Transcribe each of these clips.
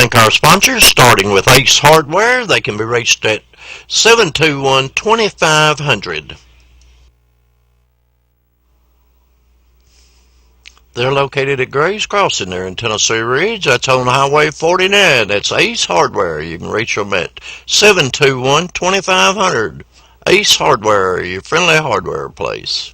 thank our sponsors, starting with Ace Hardware. They can be reached at 721-2500. They're located at Grays Crossing there in Tennessee Ridge. That's on Highway 49. That's Ace Hardware. You can reach them at 721-2500. Ace Hardware, your friendly hardware place.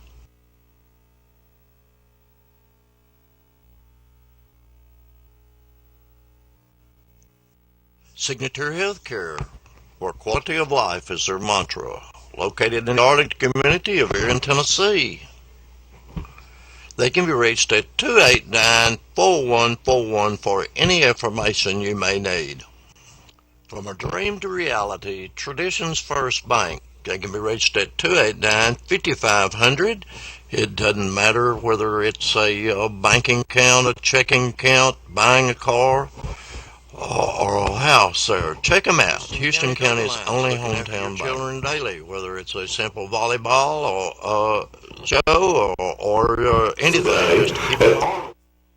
Signature Healthcare, where quality of life is their mantra. Located in the Arlington community of here in Tennessee. They can be reached at 289-4141 for any information you may need. From a dream to reality, Traditions First Bank. They can be reached at 289-5500. It doesn't matter whether it's a banking account, a checking account, buying a car, or a house there. Check them out. Houston County's only hometown children daily, whether it's a simple volleyball or show or anything. Just to keep it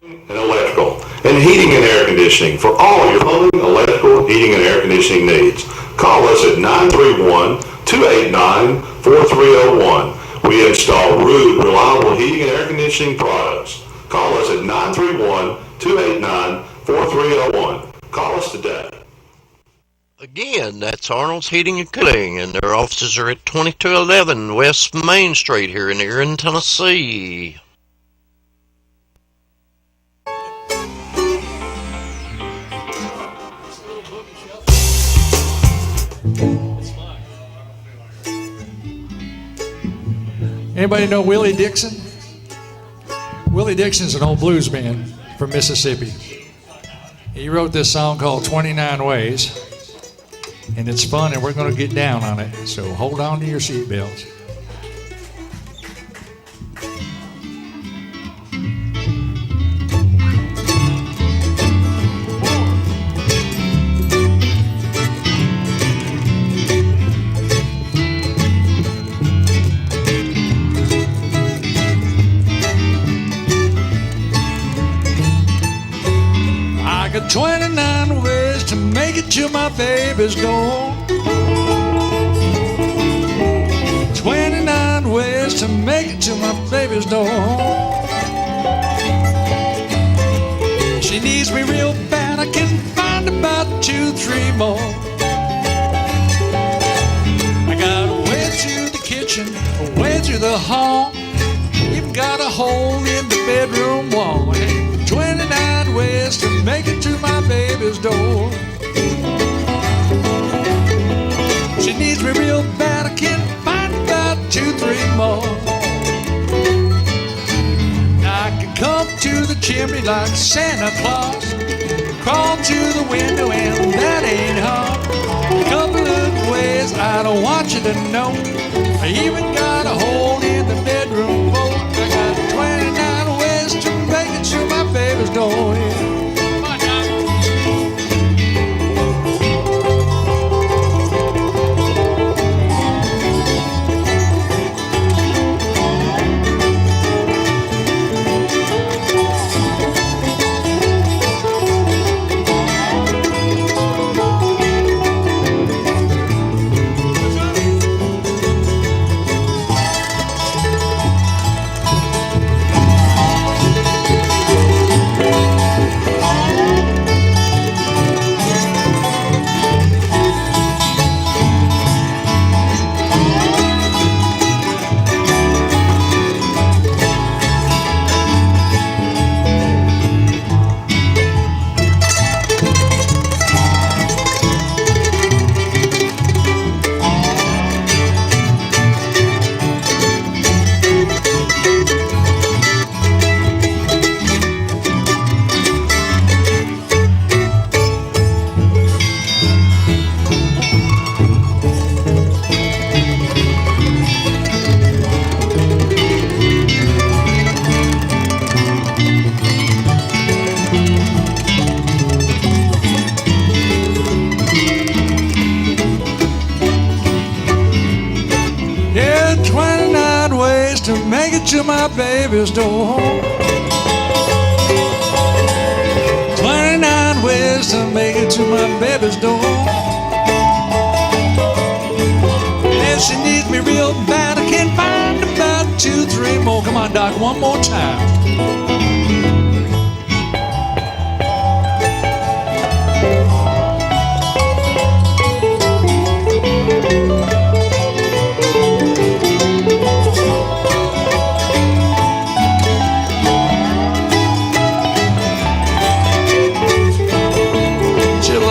and electrical and heating and air conditioning for all your plumbing, electrical, heating and air conditioning needs. Call us at 931-289-4301. We install rude, reliable heating and air conditioning products. Call us at 931-289-4301. Call us today. Again, that's Arnold's Heating and Cooling, and their offices are at 2211 West Main Street here in Tennessee. Anybody know Willie Dixon? Willie Dixon's an old blues man from Mississippi. He wrote this song called 29 Ways, and it's fun, and we're going to get down on it, so hold on to your seatbelts. I got 29 ways to make it to my baby's door. 29 ways to make it to my baby's door. She needs me real bad, I can find about 2-3 more. I got a way to the kitchen, a way to the hall, even got a hole in the bedroom wall. 29 ways to make it to my baby's door. She needs me real bad, I can't find about 2-3 more. I can come to the chimney like Santa Claus, crawl to the window and that ain't hard. A couple of ways I don't want you to know. I even got a hole in the bedroom floor. I got 29 ways to make it to my baby's door. Yeah. To make it to my baby's door. 29 ways to make it to my baby's door. And if she needs me real bad, I can't find about 2, 3 more. Come on, Doc, one more time.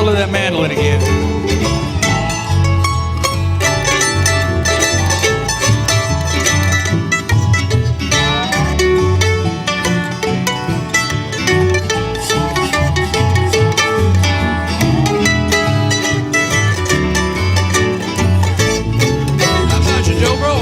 That mandolin again. How about you, Joe Bro?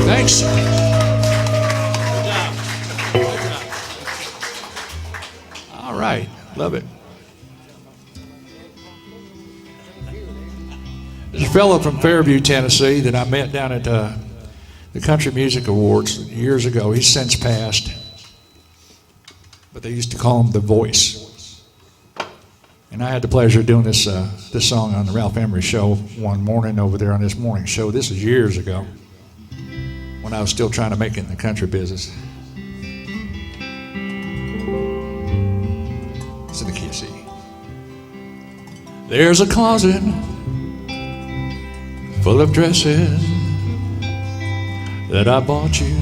Thanks. All right, love it. There's a fellow from Fairview, Tennessee that I met down at the Country Music Awards years ago. He's since passed, but they used to call him The Voice. And I had the pleasure of doing this song on the Ralph Emery Show one morning over there on this morning show. This is years ago, when I was still trying to make it in the country business. It's in the key of C. There's a closet full of dresses that I bought you.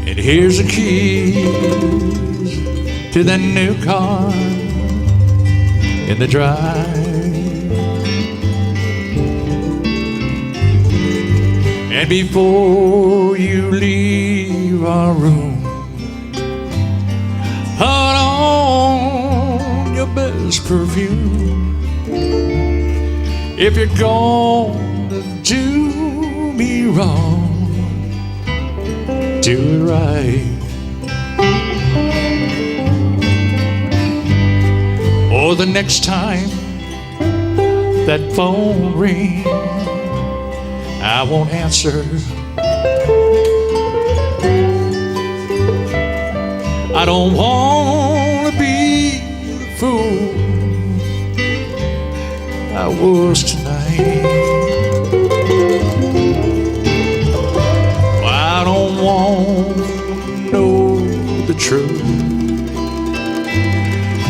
And here's the keys to that new car in the drive. And before you leave our room, put on your best perfume. If you're gonna do me wrong, do it right. Or the next time that phone rings, I won't answer. I don't want to be the fool I was tonight. I don't want to know the truth.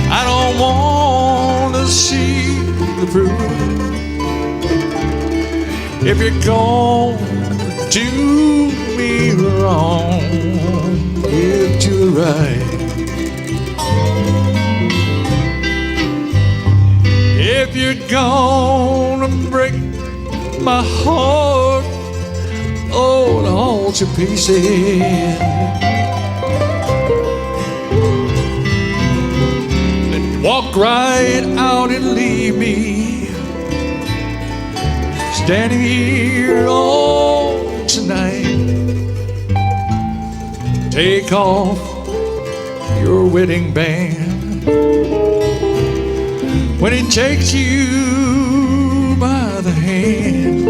I don't want to see the proof. If you're gonna do me wrong, you do it right. If you're gonna break my heart, oh, to all to pieces, then walk right out and leave me standing here all tonight. Take off your wedding band when it takes you by the hand.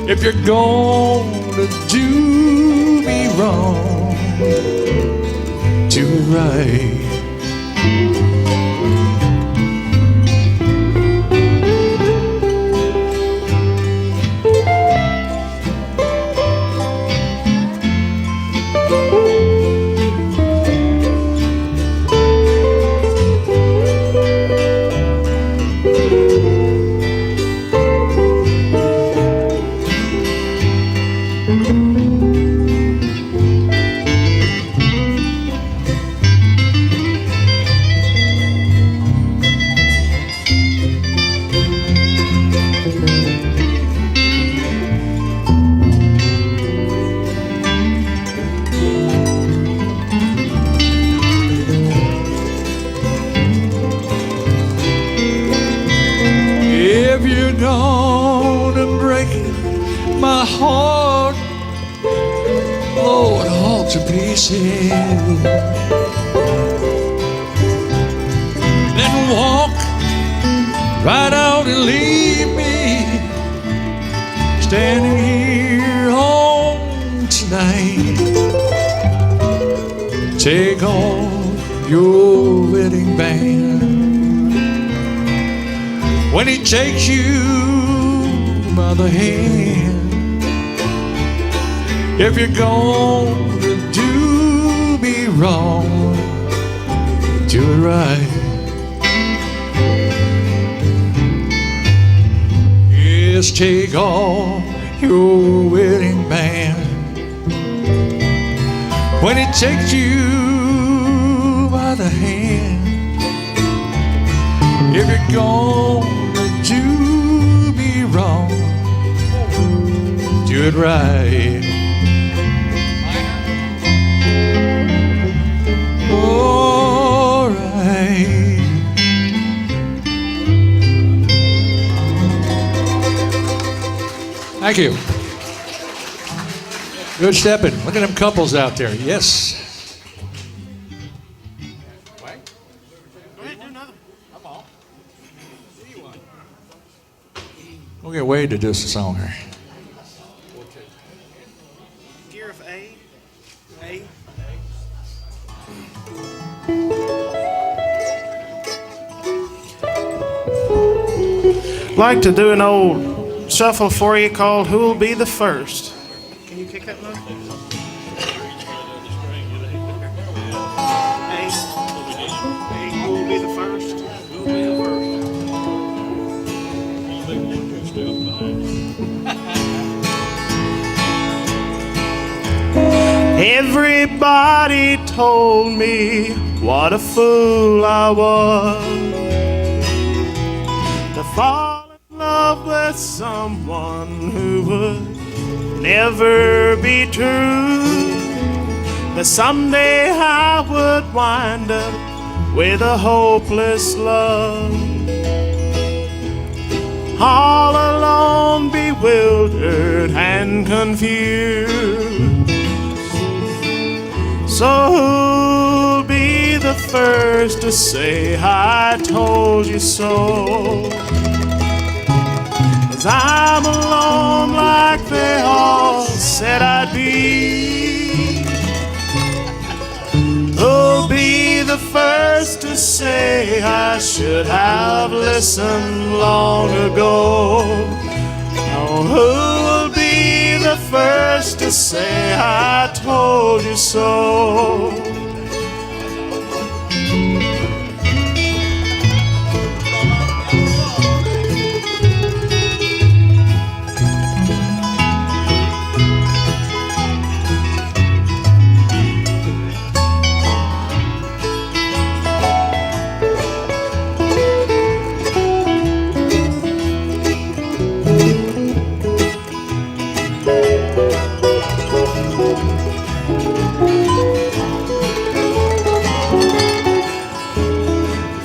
If you're gonna do me wrong, do it right. gone and breaking my heart, Lord, all to pieces. Then walk right out and leave me standing here home tonight. Take on your wedding band when he takes you by the hand. If you're gonna do me wrong, do it right. Yes, take off your wedding band when it takes you by the hand. If you're gonna do me wrong, do it right. All right. Thank you. Good stepping. Look at them couples out there. Yes. Go ahead, do another. Come on. We'll get Wade to do us a song here. Gear of A. A. Like to do an old shuffle for you called Who'll Be the First. Can you kick that note? A. Who'll be the first? Who'll be the first? Everybody told me what a fool I was to fall in love with someone who would never be true. That someday I would wind up with a hopeless love, all alone, bewildered and confused. So who'll be the first to say I told you so? 'Cause I'm alone like they all said I'd be. Who'll be the first to say I should have listened long ago? Oh, who'll be the first to say I told you so?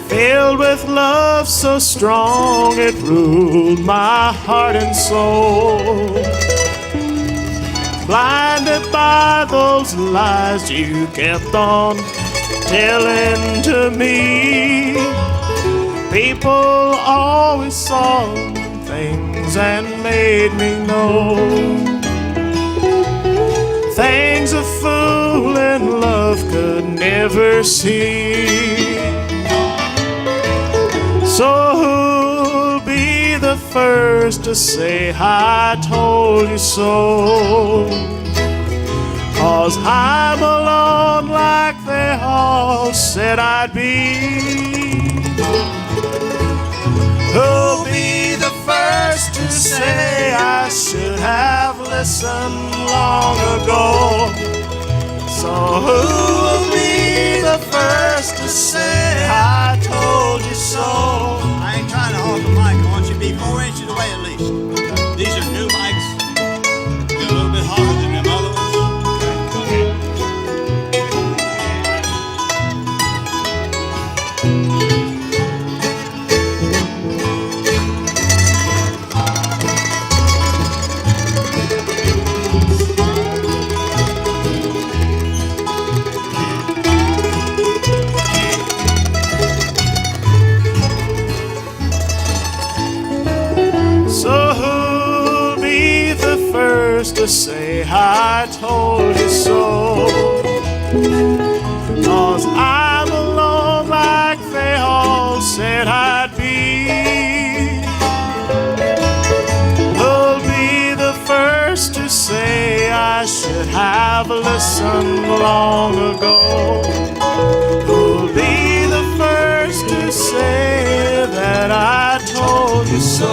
Filled with love so strong it ruled my heart and soul, blinded by those lies you kept on telling to me. People always saw things and made me know things a fool in love could never see. So who'll be the first to say I told you so? 'Cause I'm alone like they all said I'd be. Who'll be the first to say I should have listened long ago? So who'll be the first to say I told you so? I ain't trying to hold the mic. I want you to be 4 inches away at least. These are new mics. They're a little bit harder than them other ones. Okay. have listened long ago. Who'll be the first to say that I told you so?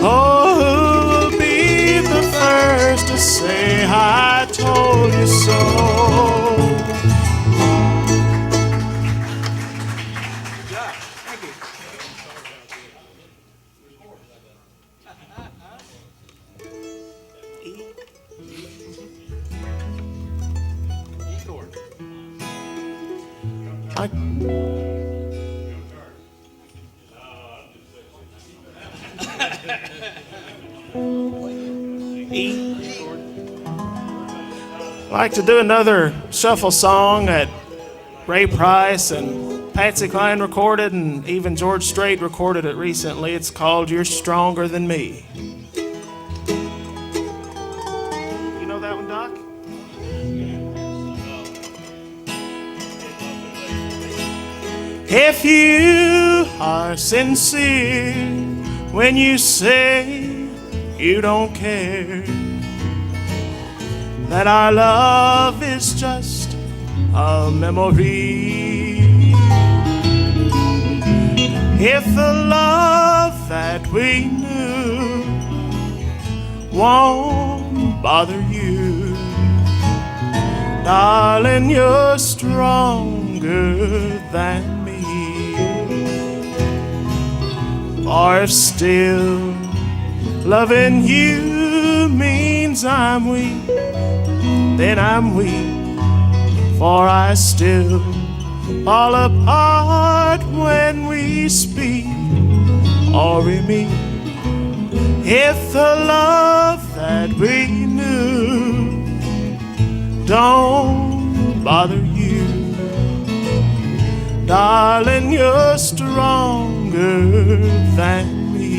Oh, who'll be the first to say I told you so? I'd like to do another shuffle song that Ray Price and Patsy Cline recorded, and even George Strait recorded it recently. It's called You're Stronger Than Me. You know that one, Doc? If you are sincere when you say you don't care, that our love is just a memory, if the love that we knew won't bother you, darling, you're stronger than me. Or if still loving you means I'm weak, then I'm weak, for I still fall apart when we speak or we meet. If the love that we knew don't bother you, darling, you're stronger than me.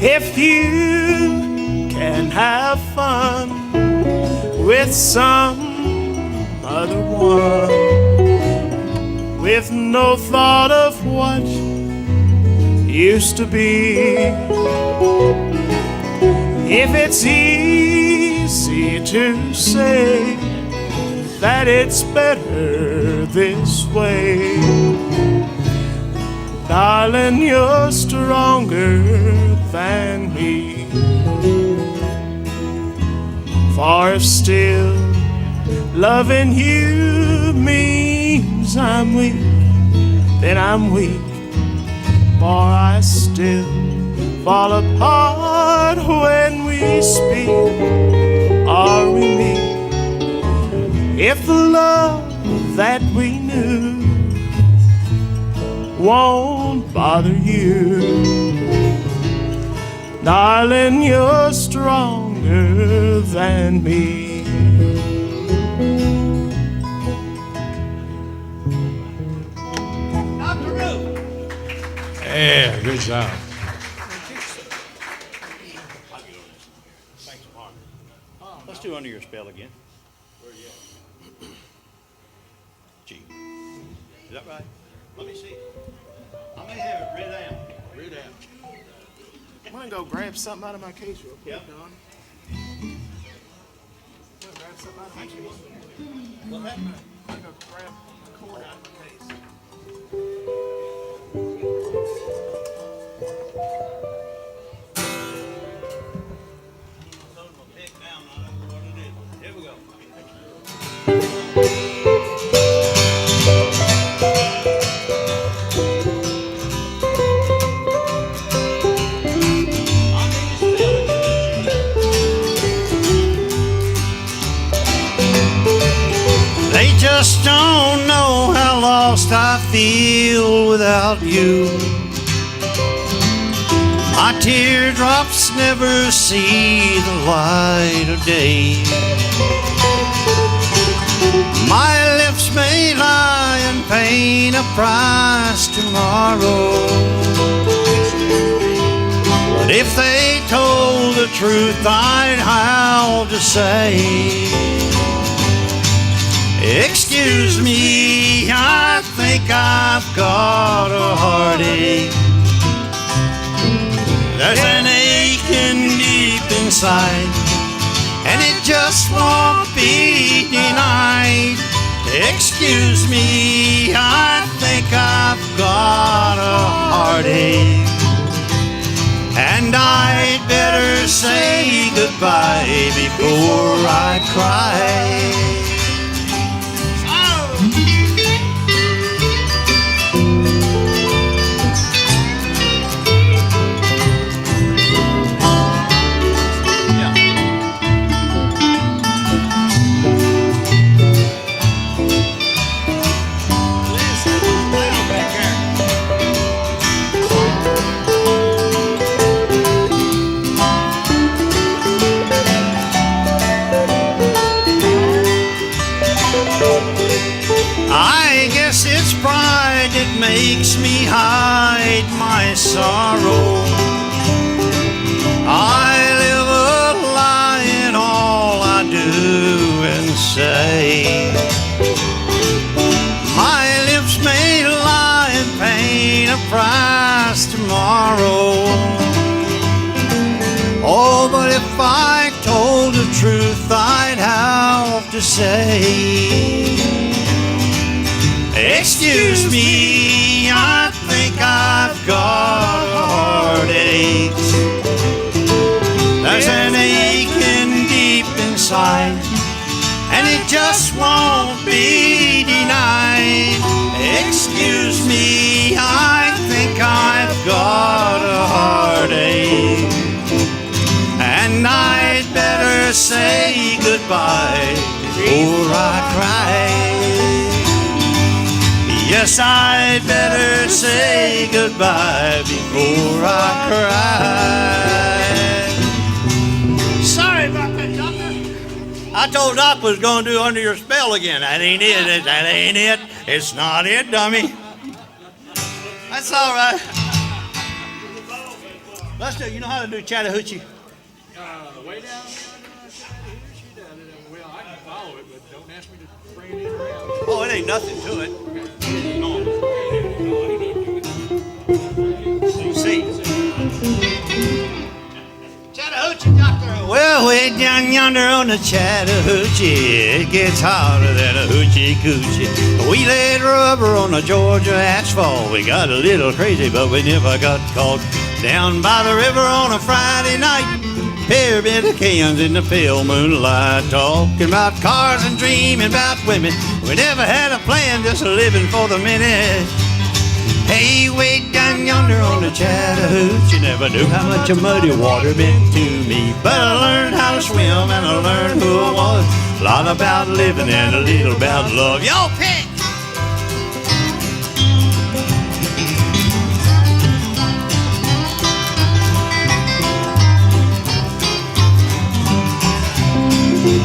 If you can have fun with some other one, with no thought of what used to be, if it's easy to say that it's better this way, darling, you're stronger than me. For if still loving you means I'm weak, then I'm weak, for I still fall apart when we speak or we meet. If the love that we knew won't bother you, darling, you're stronger than me. Dr. Root. Yeah, good job. Let's do Under Your Spell again. G. Is that right? Let me see. I may have it read out. Read out. I'm gonna go grab something out of my case real quick, Yep. Don. I'm gonna grab something out of my case. What's happening? I'm gonna go grab a cord out of my case. Here we go. They just don't know how lost I feel without you. My teardrops never see the light of day. My lips may lie and pay a price tomorrow, but if they told the truth, I'd have to say, excuse me, I think I've got a heartache. There's an aching deep inside, and it just won't be denied. Excuse me, I think I've got a heartache, and I'd better say goodbye before I cry. I guess it's pride that makes me hide my sorrow. I live a lie in all I do and say. My lips may lie and pay a price tomorrow. Oh, but if I told the truth, I'd have to say, excuse me, I think I've got a heartache. There's an aching deep inside, and it just won't be denied. Excuse me, I think I've got a heartache, and I'd better say goodbye before I cry. Yes, I'd better say goodbye before I cry. Sorry about that, Doctor. I told Doc was going to do Under Your Spell again. That ain't it. That ain't it. It's not it, dummy. That's all right. Let's do. You know how to do Chattahoochee? Way down. Well, I can follow it, but don't ask me to bring it in around. Oh, it ain't nothing to it. See. Chattahoochee, Doctor. Well, way down yonder on the Chattahoochee, it gets hotter than a hoochie coochie. We laid rubber on the Georgia asphalt. We got a little crazy, but we never got caught. Down by the river on a Friday night, pyramid of cans in the pale moonlight, talking about cars and dreaming about women. We never had a plan, just living for the minute. Hey, way down yonder on the Chattahoochee, never knew how much a muddy water meant to me. But I learned how to swim and I learned who I was. A lot about living and a little about love. Yo, pick!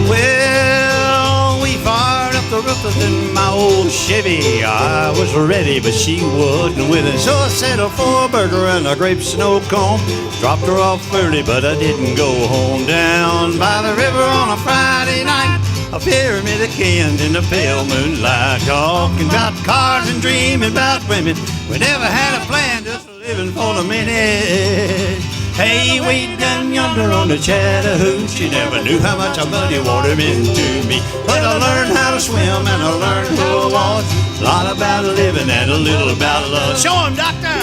Well, we fired up the roofers in my old Chevy. I was ready, but she wasn't with it. So I settled for a burger and a grape snow cone. Dropped her off early, but I didn't go home. Down by the river on a Friday night, a pyramid of cans in the pale moonlight, talking about cars and dreaming about women. We never had a plan, just living for the minute. Hey, way down yonder on the Chattahoochee, never knew how much a muddy water meant to me. But I learned how to swim and I learned who I was. A lot about living and a little about love. Show 'em, Doctor!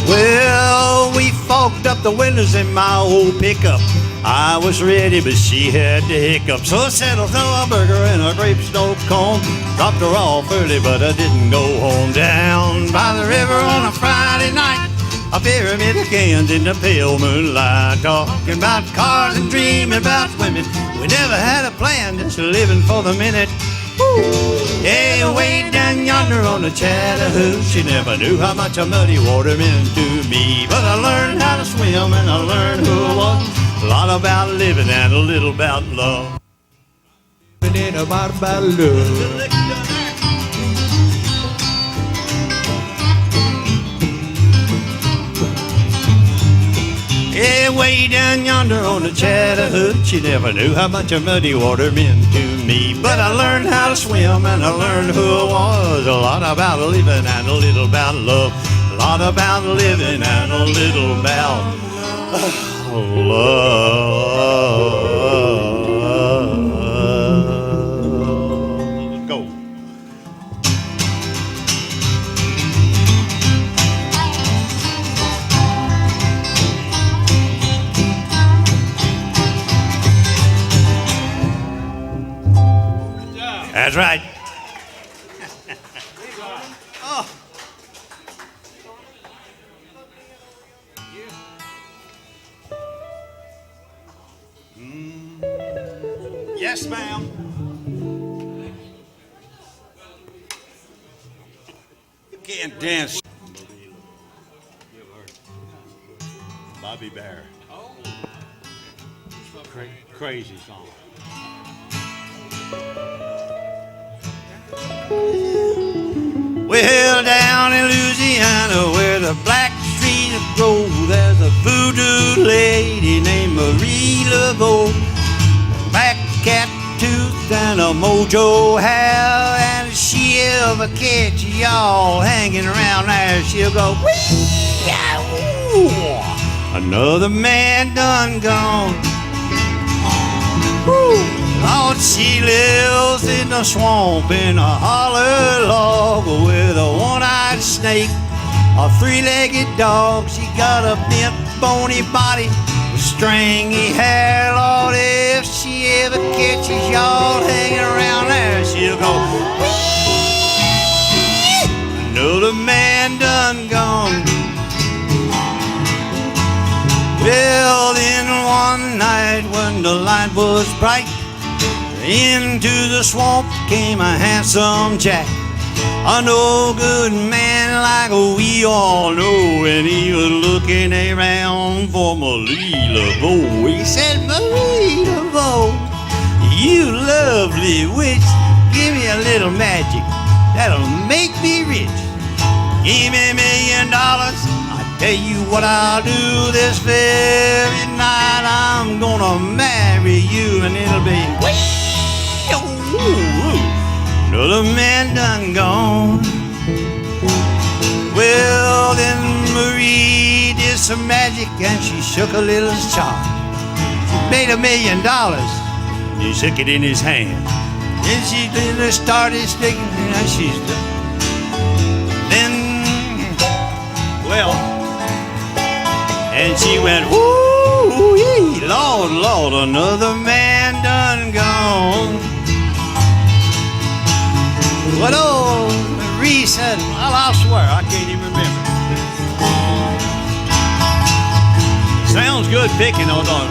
Well, we fogged up the windows in my old pickup. I was ready, but she had the hiccup. So I settled for a burger and a grape snow cone. Dropped her off early, but I didn't go home. Down by the river on a Friday night, A pyramid of cans in the pale moonlight, talking about cars and dreaming about women. We never had a plan, just living for the minute. Woo. Yeah, way down yonder on the Chattahoochee, she never knew how much a muddy water meant to me. But I learned how to swim and I learned who I was. A lot about living and a little about love. And about love. Yeah, way down yonder on the Chattahoochee, she never knew how much a muddy water meant to me. But I learned how to swim and I learned who I was. A lot about living and a little about love. A lot about living and a little about love. Go. That's right. Oh. Yes, ma'am. You can't dance. Bobby Bear. Crazy song. Well, down in Louisiana where the black trees grow, there's a voodoo lady named Marie Laveau. Black cat tooth and a mojo hair, and if she ever catch y'all hanging around there, she'll go, wee-ah-woo. Another man done gone. Woo. Lord, she lives in the swamp in a holler log with a one-eyed snake, a three-legged dog. She got a bent, bony body with stringy hair. Lord, if she ever catches y'all hanging around there, she'll go, wee! Another man done gone. Well, then one night when the light was bright, into the swamp came a handsome Jack, a no good man like we all know, and he was looking around for Marie Laveau. He said, Marie Laveau, you lovely witch, give me a little magic that'll make me rich. Give me $1 million, I'll tell you what I'll do this very night. I'm gonna marry you and it'll be another man done gone. Well, then Marie did some magic and she shook a little charm. She made $1 million and he shook it in his hand. Then she started sticking and she's then, well, and she went, woo-yee, Lord, Lord, another man done gone. What old Marie said, well, I'll swear, I can't even remember. Sounds good picking, hold on.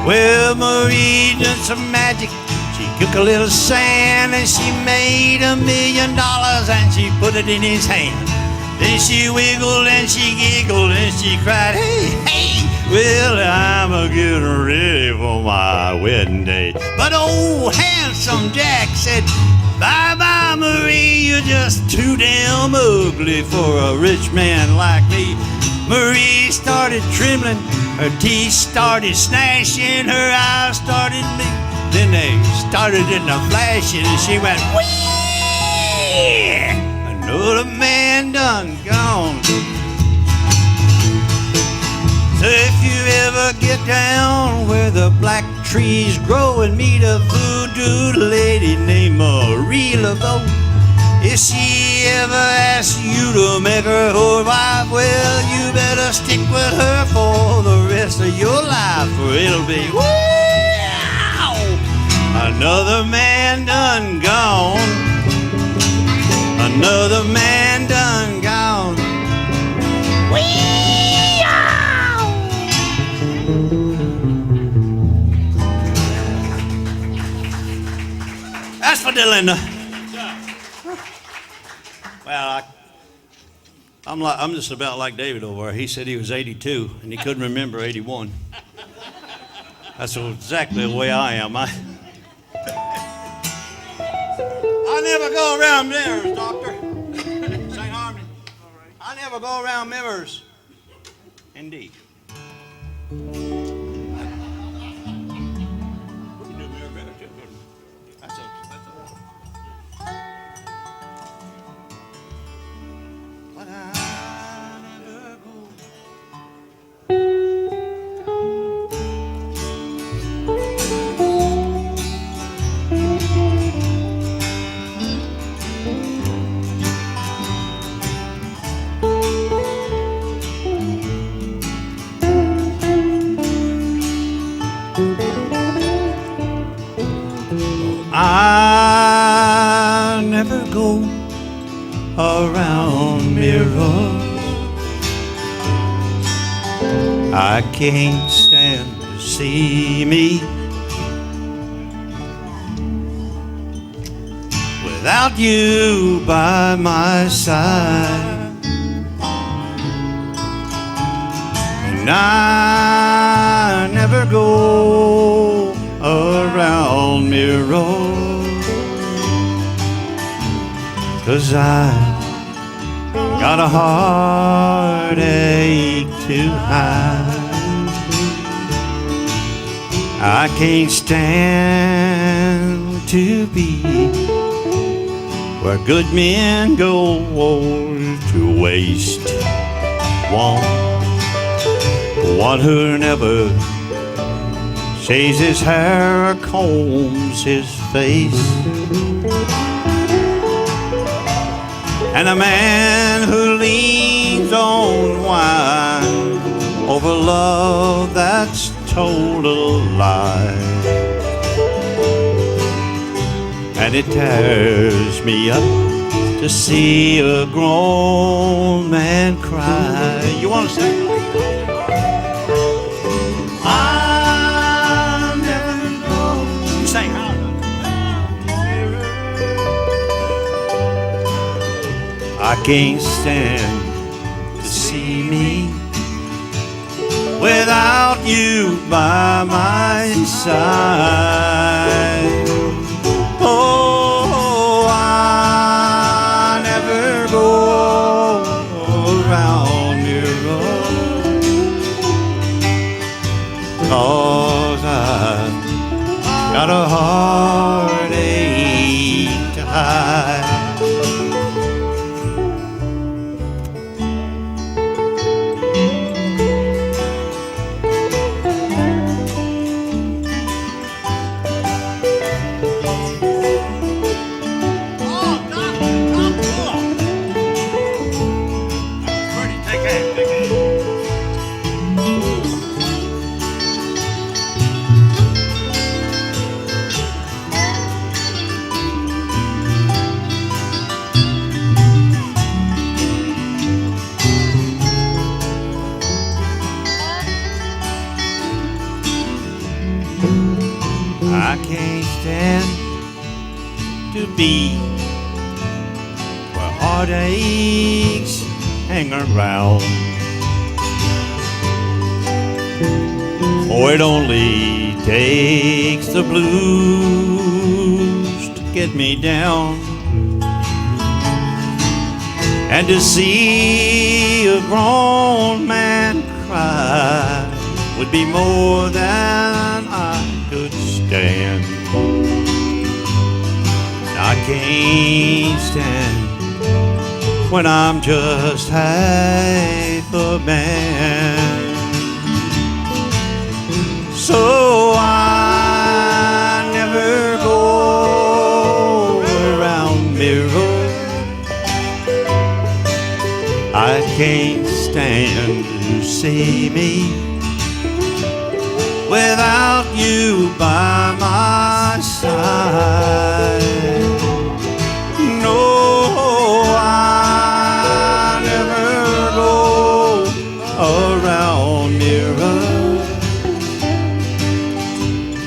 Well, Marie did some magic. She took a little sand and she made $1 million and she put it in his hand. Then she wiggled and she giggled and she cried, hey, hey, well, I'm a-getting ready for my wedding day. But old handsome Jack said, bye-bye, Marie, you're just too damn ugly for a rich man like me. Marie started trembling, her teeth started snashing, her eyes started bleeding. Then they started in a flashing and she went, whee! Another man done gone. So if you ever get down where the black trees grow and meet a voodoo lady named Marie Laveau, if if she ever asks you to make her your wife, well, you better stick with her for the rest of your life, or it'll be wow, another man done gone, another man done gone. That's for Dylan. Well, I'm just about like David over there. He said he was 82 and he couldn't remember 81. That's exactly the way I am. I never go around mirrors, Doctor. St. Harmony. I never go around mirrors. Indeed. I never go around mirrors. I can't stand to see me without you by my side. And I never go around mirrors, 'cause I got a heartache to hide. I can't stand to be where good men go to waste. One who never shaves his hair or combs his face, and a man who leans on wine over love that's total lie. And it tears me up to see a grown man cry. You want to sing? I can't stand to see me without you by my side. Oh, I never go around mirrors, 'cause I've got a heartache to hide. I can't stand to be where heartaches hang around. For it only takes the blues to get me down, and to see a grown man cry would be more than I could stand. I can't stand when I'm just half a man. So I never go around mirrors, I can't stand to see me without you by my side. No, I never go around near us,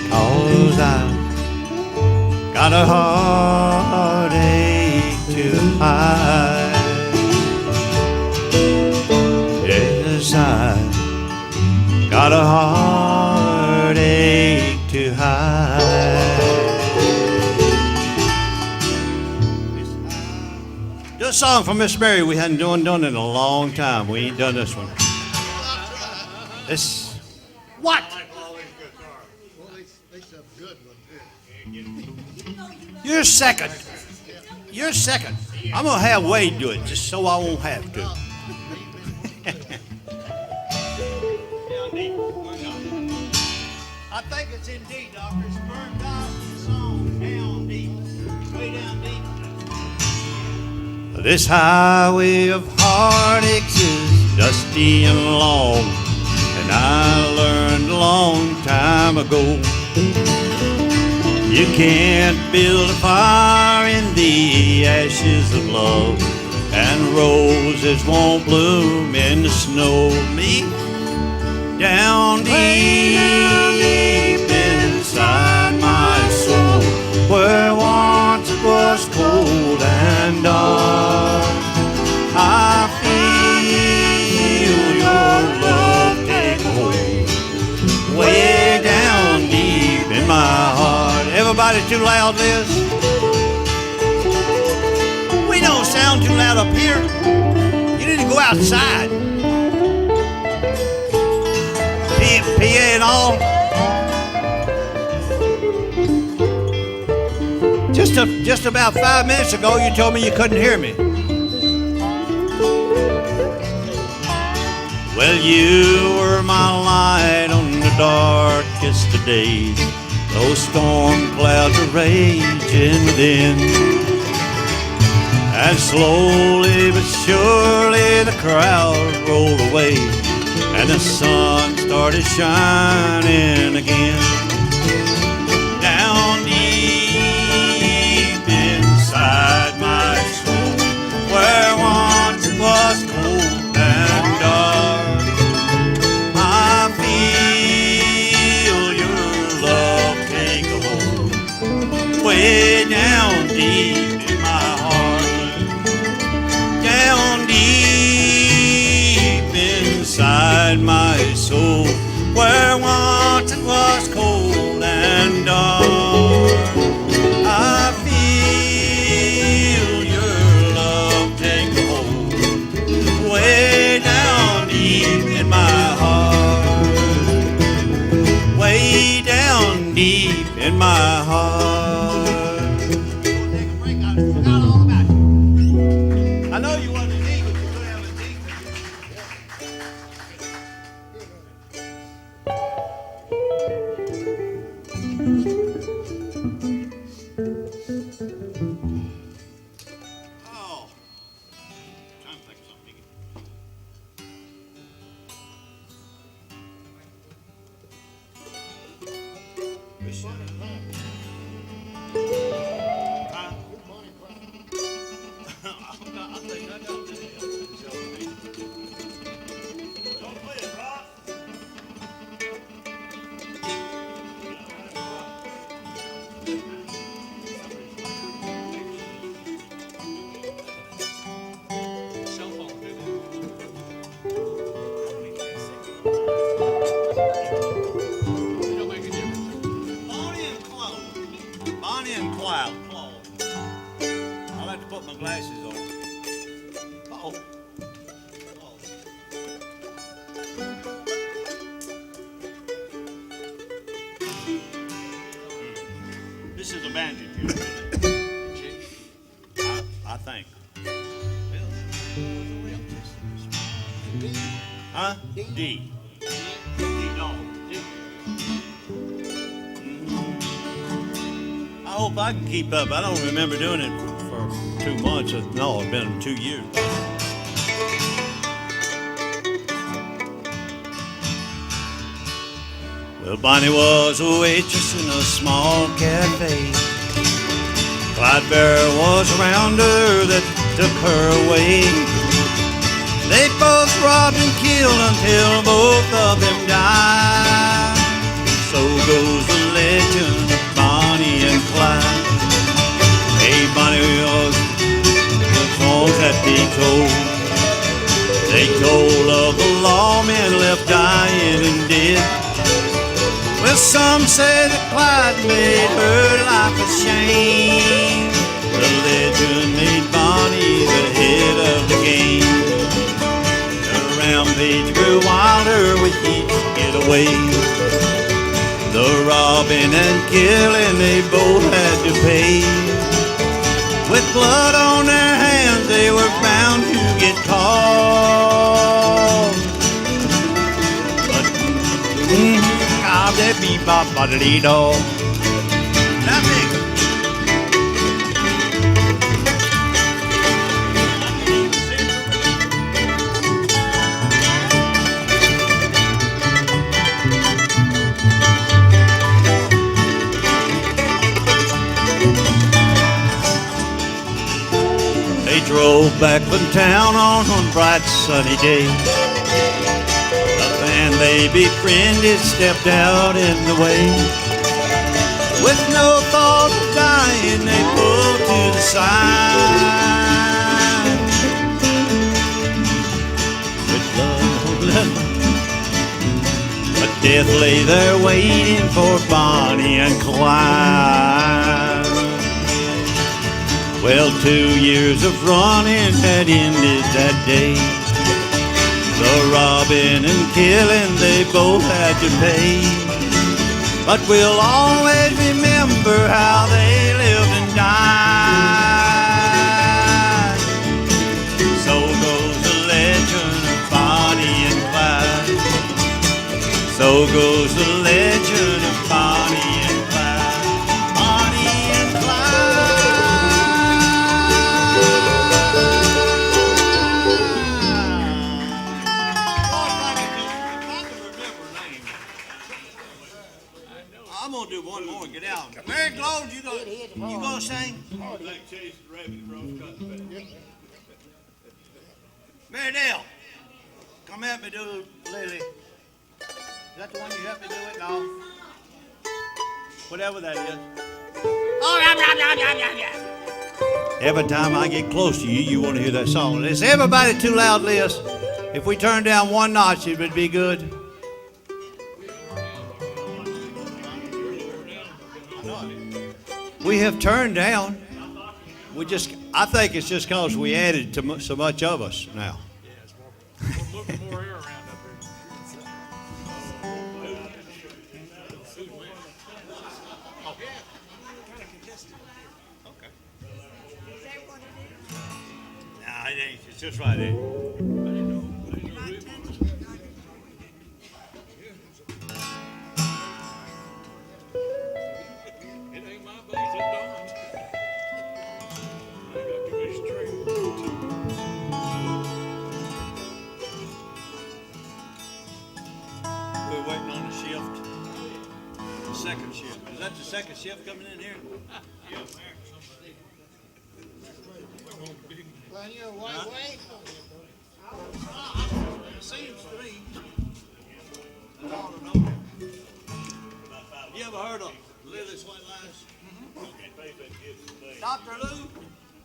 'cause I've got a heartache to hide. Yes, I've got a heartache to hide. Do a song for Miss Mary we hadn't done in a long time. We ain't done this one. This what? You're second. You're second. I'm gonna have Wade do it just so I won't have to. I think it's in D, Doctor. It's burned out the song down deep, way down deep. This highway of heartaches is dusty and long, and I learned a long time ago, you can't build a fire in the ashes of love, and roses won't bloom in the snow. Me down deep inside my soul, where once it was cold and dark, I feel your love take hold, way down deep in my heart. Everybody too loud, Liz? We don't sound too loud up here. You need to go outside. PA and all. Just about 5 minutes ago, you told me you couldn't hear me. Well, you were my light on the darkest of days. Those storm clouds are raging within, and slowly but surely the crowd rolled away, and the sun started shining again. Down deep inside my soul, where once it was cold and dark, I feel your love take a hold, way down deep in my heart. Down deep inside my soul, where once it was cold and dark, I feel your love take a hold, way down deep in my heart, way down deep in my heart. Take a break. I forgot all about you. I know you wasn't an eagle, you could have a deep. Oh, trying to think of something. Huh? I think I got this. Don't play it, Rob. Bonnie and Cloud. I'll have to put my glasses on. Oh. This is a banjo tune, isn't it? I think. Huh? D. I hope I can keep up. I don't remember doing it for 2 months. No, it's been 2 years. Bonnie was a waitress in a small cafe. Clyde Bear was around her that took her away. They both robbed and killed until both of them died. So goes the legend of Bonnie and Clyde. Hey, Bonnie was the songs that they told. They told of the lawmen left dying and dead. Well, some say that Clyde made her life a shame. The legend made Bonnie the head of the game. The rampage grew wilder with each getaway. The robbing and killing they both had to pay. With blood on their hands they were bound to get caught. But that bebop-ba-da-dee-do. Nothing. They drove back from town on one bright sunny day. They befriended stepped out in the way. With no thought of dying, they pulled to the side. With love, but death lay there waiting for Bonnie and Clyde. Well, 2 years of running had ended that day. The robbing and killing they both had to pay. But we'll always remember how they lived and died. So goes the legend of Bonnie and Clyde. So goes the legend of Bonnie and Clyde. Bonnie and Clyde. I'm gonna do one more and get out. Mary Claude, you gonna sing? Mary Dale, come help me do Lily. Is that the one you helped me do it? No. Whatever that is. Oh, yeah. Every time I get close to you, you want to hear that song. Is everybody too loud, Liz? If we turn down one notch, it would be good. We have turned down. I think it's just because we added so much of us now. More air around up here. Okay. Nah, it ain't. It's just right there. It ain't my bass, it's Dawn's. I got too many strings. We're waiting on the shift. The second shift. Is that the second shift coming in here? Well, you're way. Seems to me. You ever heard of Lily's White Lies? Dr. Lou?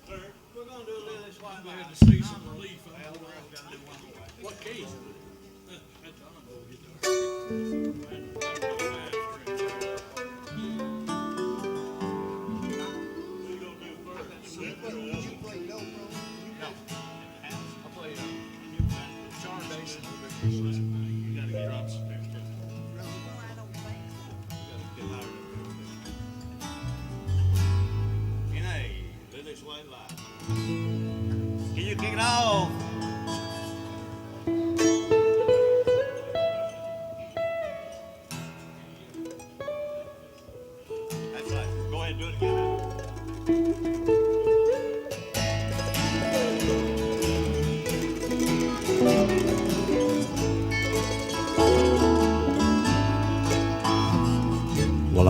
Sir? We're going to do Lily's White I Lies. had to see some relief. What case? That's on the I'll play charm bass and a little bit. You gotta get drops there. Lily's White Lies. Can you kick it off? That's right. Go ahead and do it again.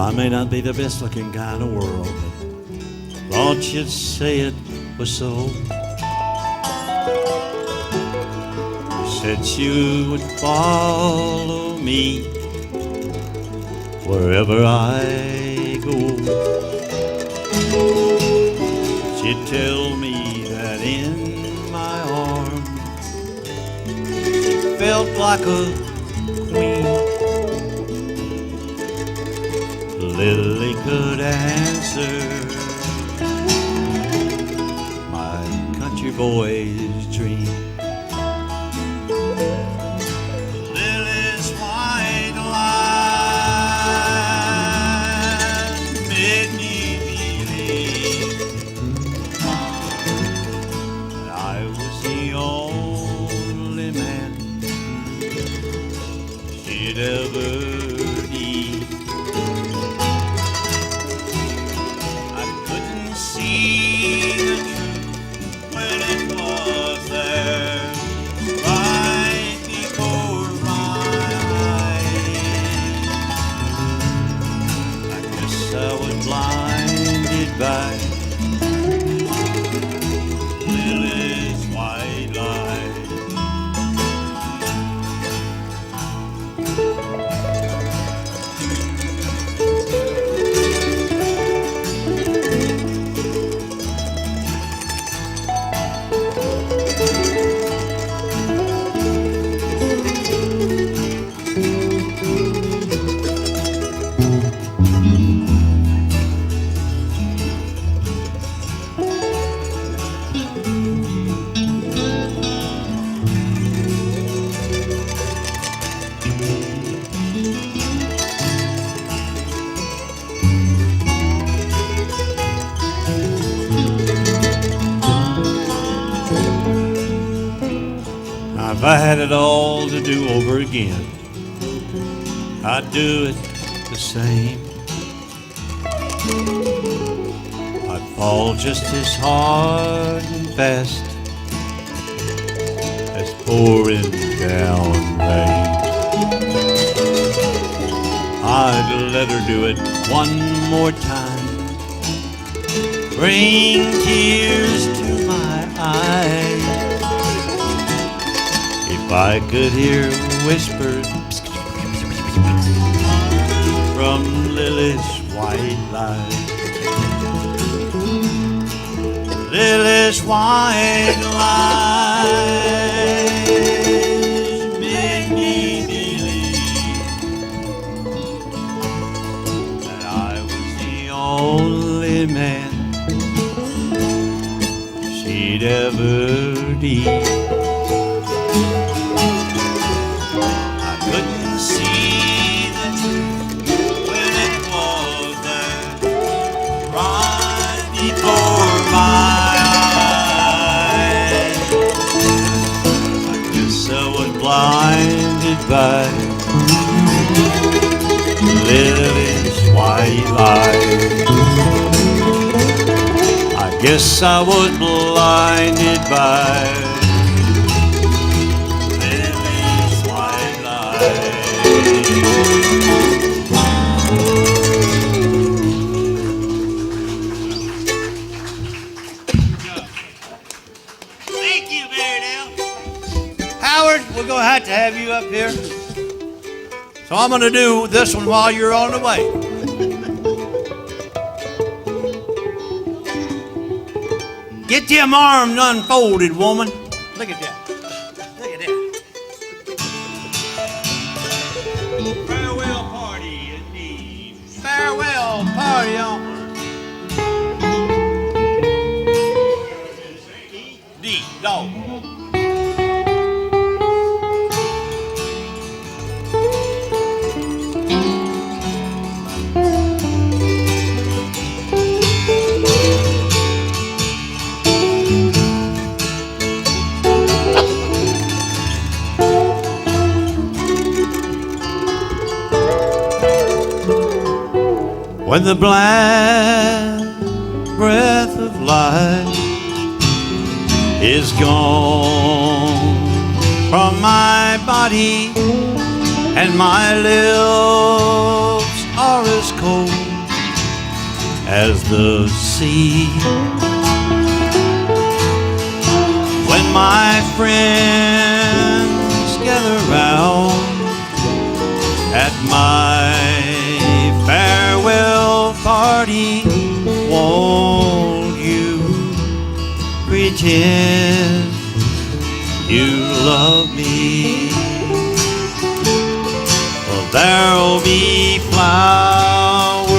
I may not be the best looking guy in the world, but thought you'd say it was so. Said you would follow me wherever I go. She'd tell me that in my arms she felt like a queen. Lily could answer my country boy's dream. Lily's white line made me believe that I was the only man she'd ever need. I couldn't see the truth when it was there right before my eyes. I guess I was blinded by Lily's white light. Now, if I had it all to do over again, I'd do it the same. I'd fall just as hard and fast as pouring down rain. I'd let her do it one more time, bring tears to my eyes. If I could hear whispers from Lily's white light, Lily's white light made me believe that I was the only man she'd ever need. I couldn't see the truth when it was there right before my eyes. I guess I was blinded by Lily's white light. I guess I was blinded by Lily's white light. Thank you, Maridale. Howard, we're going to have you up here. So I'm going to do this one while you're on the way. Get them arms unfolded, woman. Look at that. Look at that. Farewell party indeed. Farewell party on. Deep dog. When the black breath of life is gone from my body and my lips are as cold as the sea. When my friends gather round at my farewell party, won't you pretend you love me? Well, there'll be flowers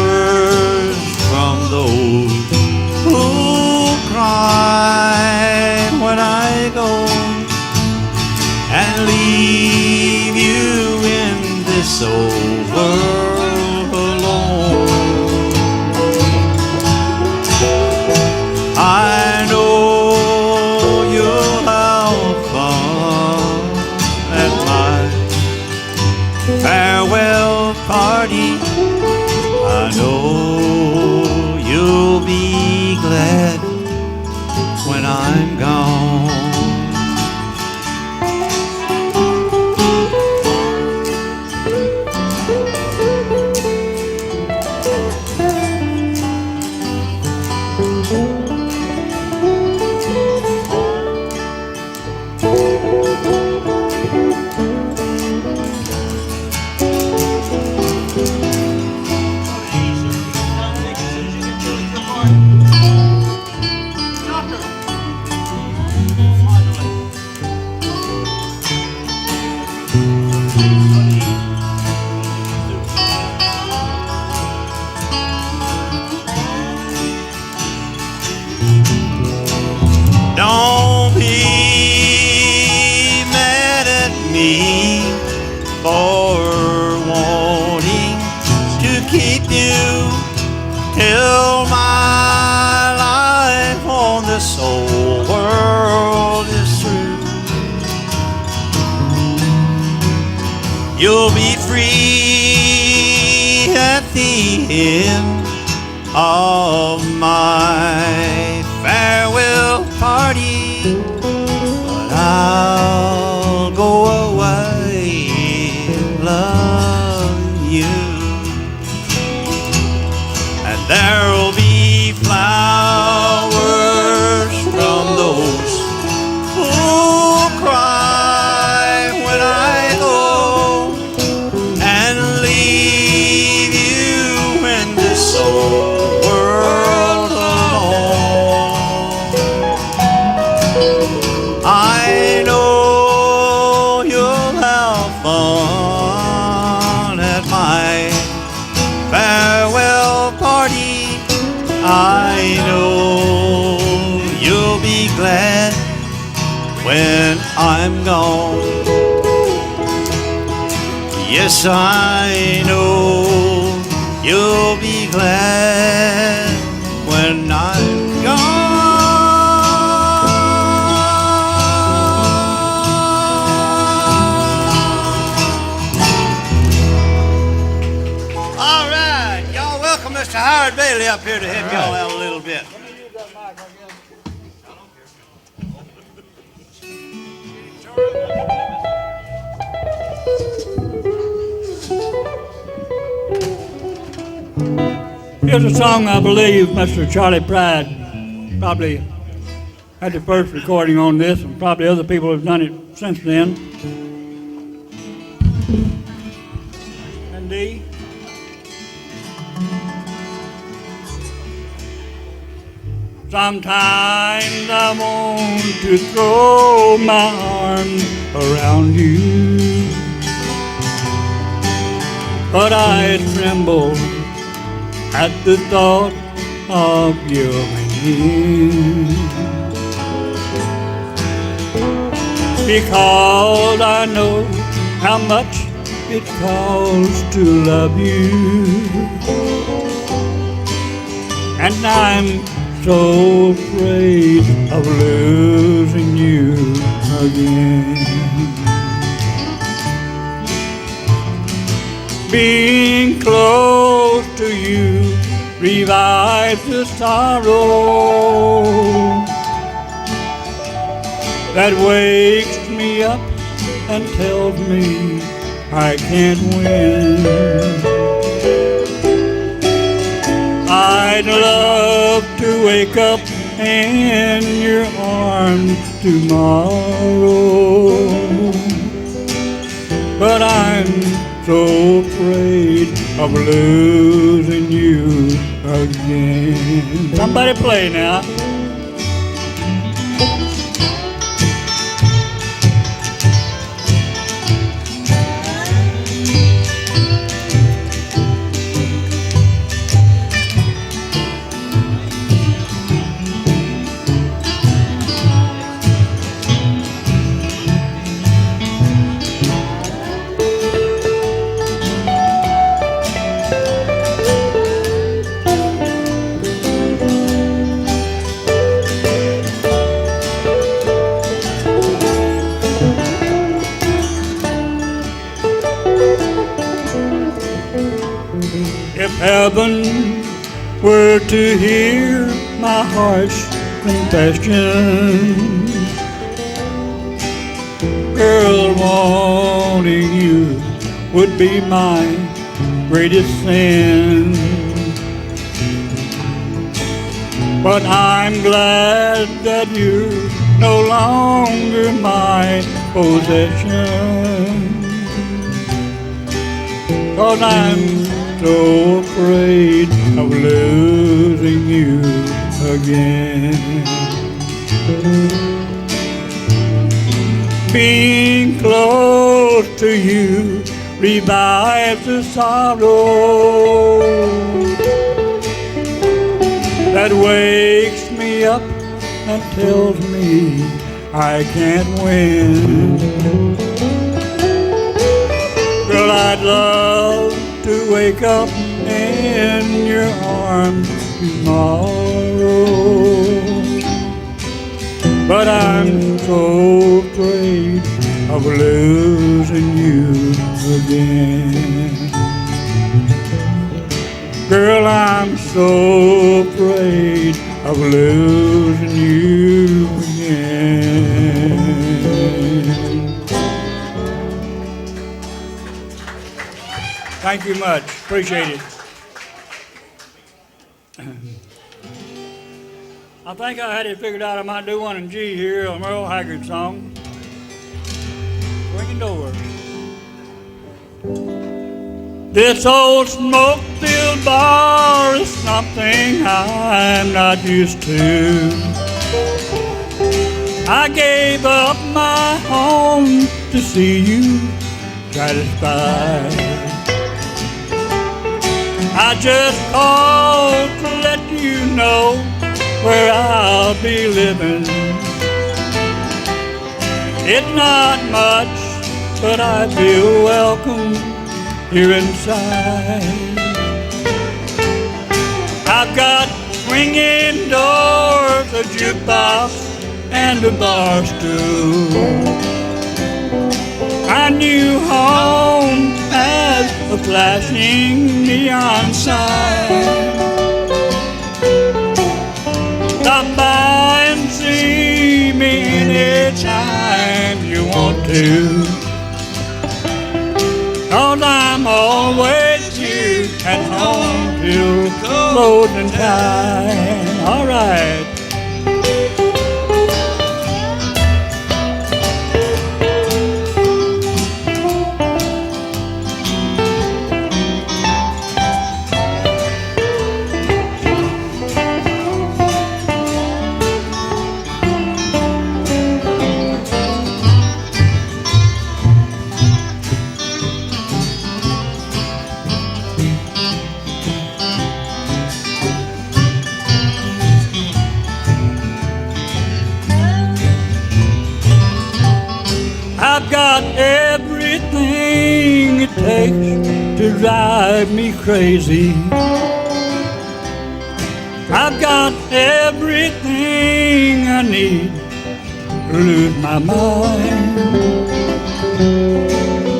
from those who cry when I go, and leave you in this old world alone. I know you'll have fun at my farewell party. I know you'll be glad when I'm gone. Don't be mad at me for wanting to keep you till my life on this old world is through. You'll be free at the end of my farewell party, but I'll go away and love you, and there'll be flowers from those who cry when I go, and leave you in this old world alone. I know you'll have fun at my farewell party. I know you'll be glad when I'm gone. Yes, I know you'll be glad when I'm gone. All right, y'all welcome Mr. Howard Bailey up here to help y'all out a little bit. Here's a song I believe Mr. Charlie Pride probably had the first recording on this, and probably other people have done it since then. And D. Sometimes I want to throw my arms around you, but I tremble at the thought of your hand, because I know how much it costs to love you, and I'm so afraid of losing you again. Being close to you revives the sorrow that wakes me up and tells me I can't win. I'd love to wake up in your arms tomorrow, but I'm so afraid of losing you again. Somebody play now. If heaven were to hear my harsh confession, girl, wanting you would be my greatest sin. But I'm glad that you're no longer my possession, 'cause I'm so afraid of losing you again. Being close to you revives the sorrow that wakes me up and tells me I can't win. Girl, I'd love to wake up in your arms tomorrow, but I'm so afraid of losing you again. Girl, I'm so afraid of losing you again. Thank you much. Appreciate it. I think I had it figured out. I might do one in G here, a Merle Haggard song. Swinging doors. This old smoke-filled bar is something I'm not used to. I gave up my home to see you satisfied. I just called to let you know where I'll be living. It's not much, but I feel welcome here inside. I've got swinging doors, a jukebox, and a bar stool. My new home has a flashing neon sign. Stop by and see me anytime you want to, 'cause I'm always here at home till closing time. All right. I've got everything it takes to drive me crazy. I've got everything I need to lose my mind.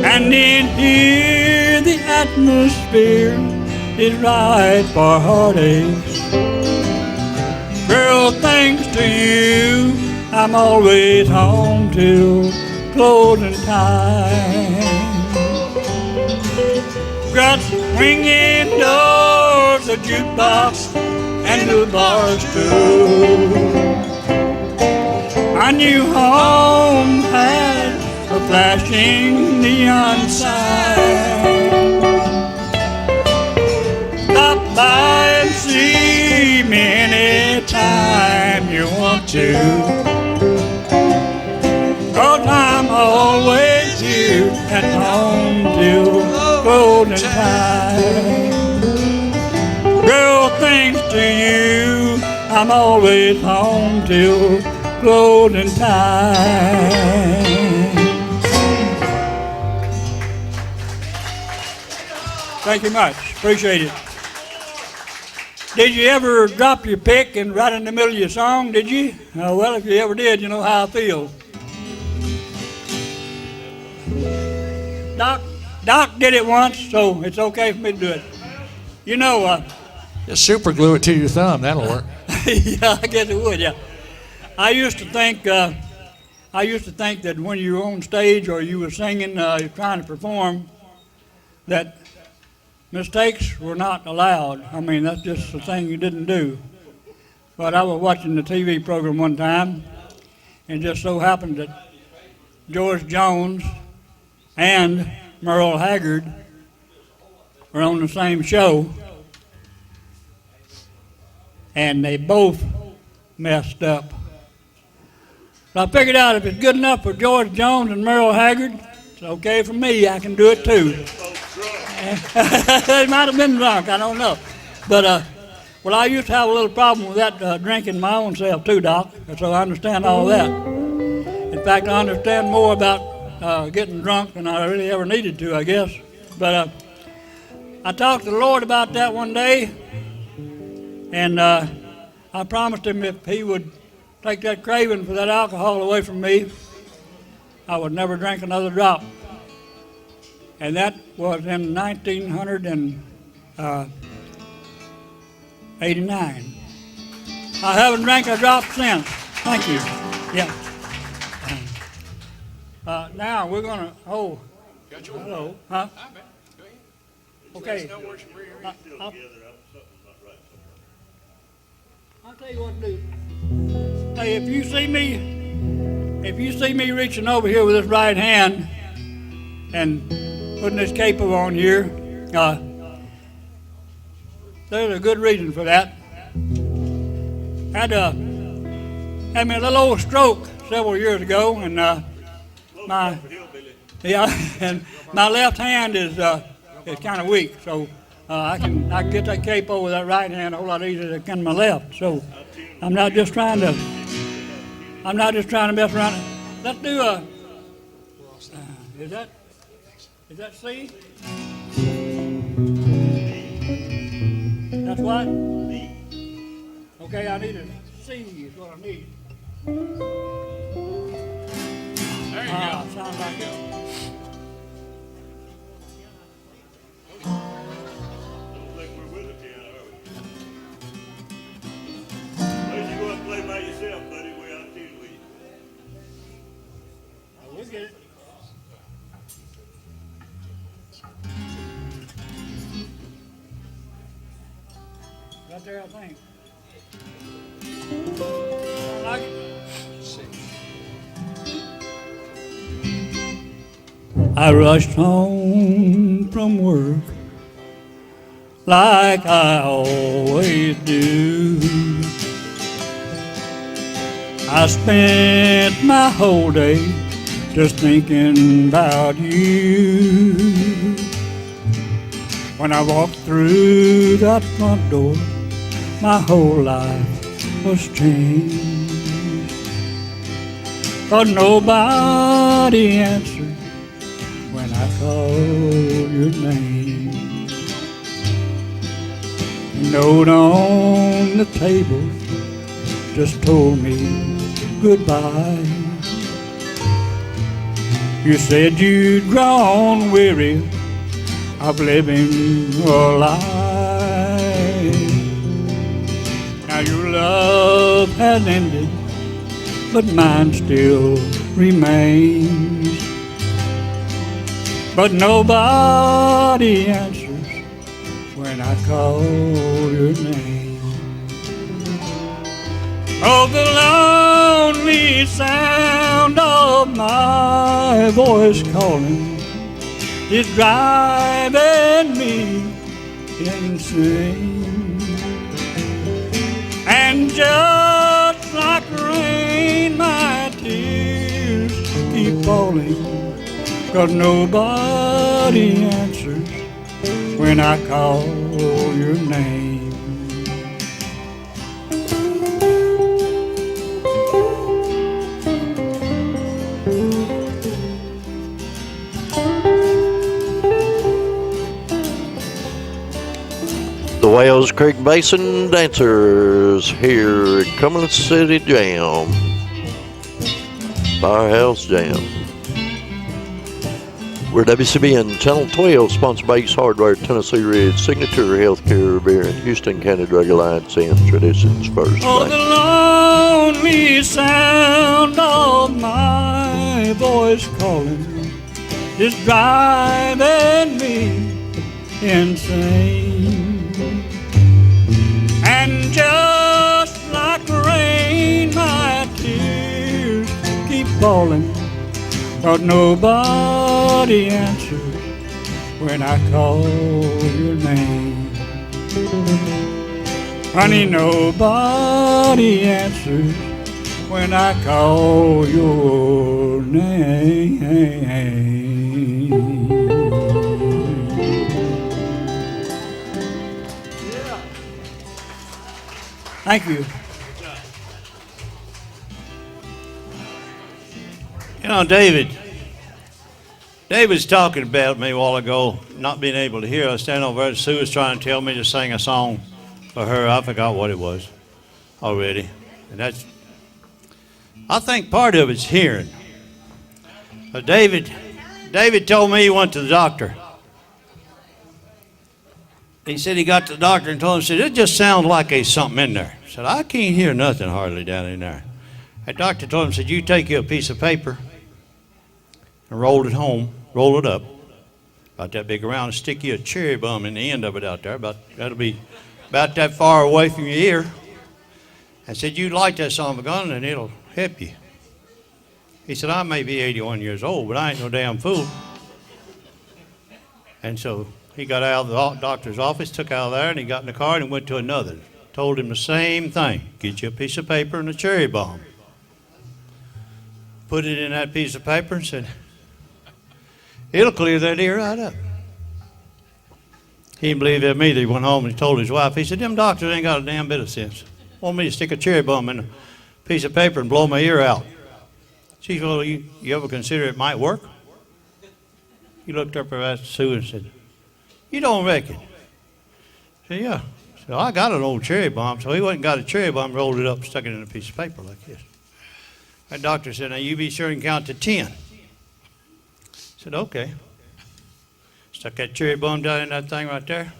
And in here the atmosphere is right for heartaches. Girl, thanks to you, I'm always home till closing time. Got swinging doors, a jukebox, the bars too. My new home had a flashing neon sign. Stop by and see me anytime you want to, 'cause I'm always here at home till golden time. Girl, thanks to you, I'm always home till golden time. Thank you much. Appreciate it. Did you ever drop your pick and right in the middle of your song, did you? Well, if you ever did, you know how I feel. Doc did it once, so it's okay for me to do it. You know, Just super glue it to your thumb. That'll work. yeah, I guess it would, yeah. I used to think that when you were on stage or you were singing, you're trying to perform, that mistakes were not allowed. I mean, that's just the thing you didn't do. But I was watching the TV program one time, and it just so happened that George Jones and Merle Haggard were on the same show, and they both messed up. So I figured out if it's good enough for George Jones and Merle Haggard, it's okay for me. I can do it too. They might have been drunk, I don't know. But, well, I used to have a little problem with that drinking my own self too, Doc, so I understand all that. In fact, I understand more about getting drunk than I really ever needed to, I guess. But I talked to the Lord about that one day, and I promised him if he would take that craving for that alcohol away from me, I would never drink another drop. And that was in 1989. I haven't drank a drop since. Thank you. Yeah. Now we're gonna. Oh, hello. Huh? Okay. I'll tell you what to do. Hey, if you see me reaching over here with this right hand and putting this capo on here, there's a good reason for that. Had me a little old stroke several years ago, and my left hand is kind of weak, so I can get that capo with that right hand a whole lot easier than I can my left. So I'm not just trying to mess around. Let's do a. Is that C? That's what? Okay, I need a C is what I need. There you go. Sounds like it. We'll get it. Right there, I think. I like it. I rushed home from work like I always do. I spent my whole day just thinking about you. When I walked through that front door, my whole life was changed. But nobody answered when I called your name. A note on the table just told me goodbye. You said you'd grown weary of living a lie. Now your love has ended, but mine still remains. But nobody answers when I call your name. Oh, the lonely sound of my voice calling is driving me insane. And just like rain, my tears keep falling, 'cause nobody answers when I call your name. The Wales Creek Basin Dancers here at Cumberland City Jam. Firehouse Jam. We're WCBN Channel 12, sponsored by Ace Hardware, Tennessee Ridge, Signature Healthcare, Beer, and Houston County Drug Alliance, and Traditions First. Oh, the lonely sound of my voice calling is driving me insane. And just like rain, my tears keep falling, but nobody answers when I call your name. Honey, nobody answers when I call your name. Thank you. You know, David's talking about me a while ago, not being able to hear. I was standing over there, Sue was trying to tell me to sing a song for her. I forgot what it was already. And I think part of it's hearing. But David told me he went to the doctor. He said he got to the doctor and told him, said, it just sounds like there's something in there. I said, I can't hear nothing hardly down in there. The doctor told him, said, you take you a piece of paper and roll it up, about that big around, and stick you a cherry bomb in the end of it out there. That'll be about that far away from your ear. And said, you light that son of a gun and it'll help you. He said, I may be 81 years old, but I ain't no damn fool. And so he got out of the doctor's office, took out of there, and he got in the car and went to another. Told him the same thing. Get you a piece of paper and a cherry bomb. Put it in that piece of paper and said, it'll clear that ear right up. He didn't believe that either. He went home and he told his wife, he said, them doctors ain't got a damn bit of sense. Want me to stick a cherry bomb in a piece of paper and blow my ear out. She said, well, you ever consider it might work? He looked up at Sue and said, you don't reckon? I said, yeah. So I got an old cherry bomb, so he went and got a cherry bomb, rolled it up, stuck it in a piece of paper like this. That doctor said, now you be sure and count to 10. I said, okay. Stuck that cherry bomb down in that thing right there,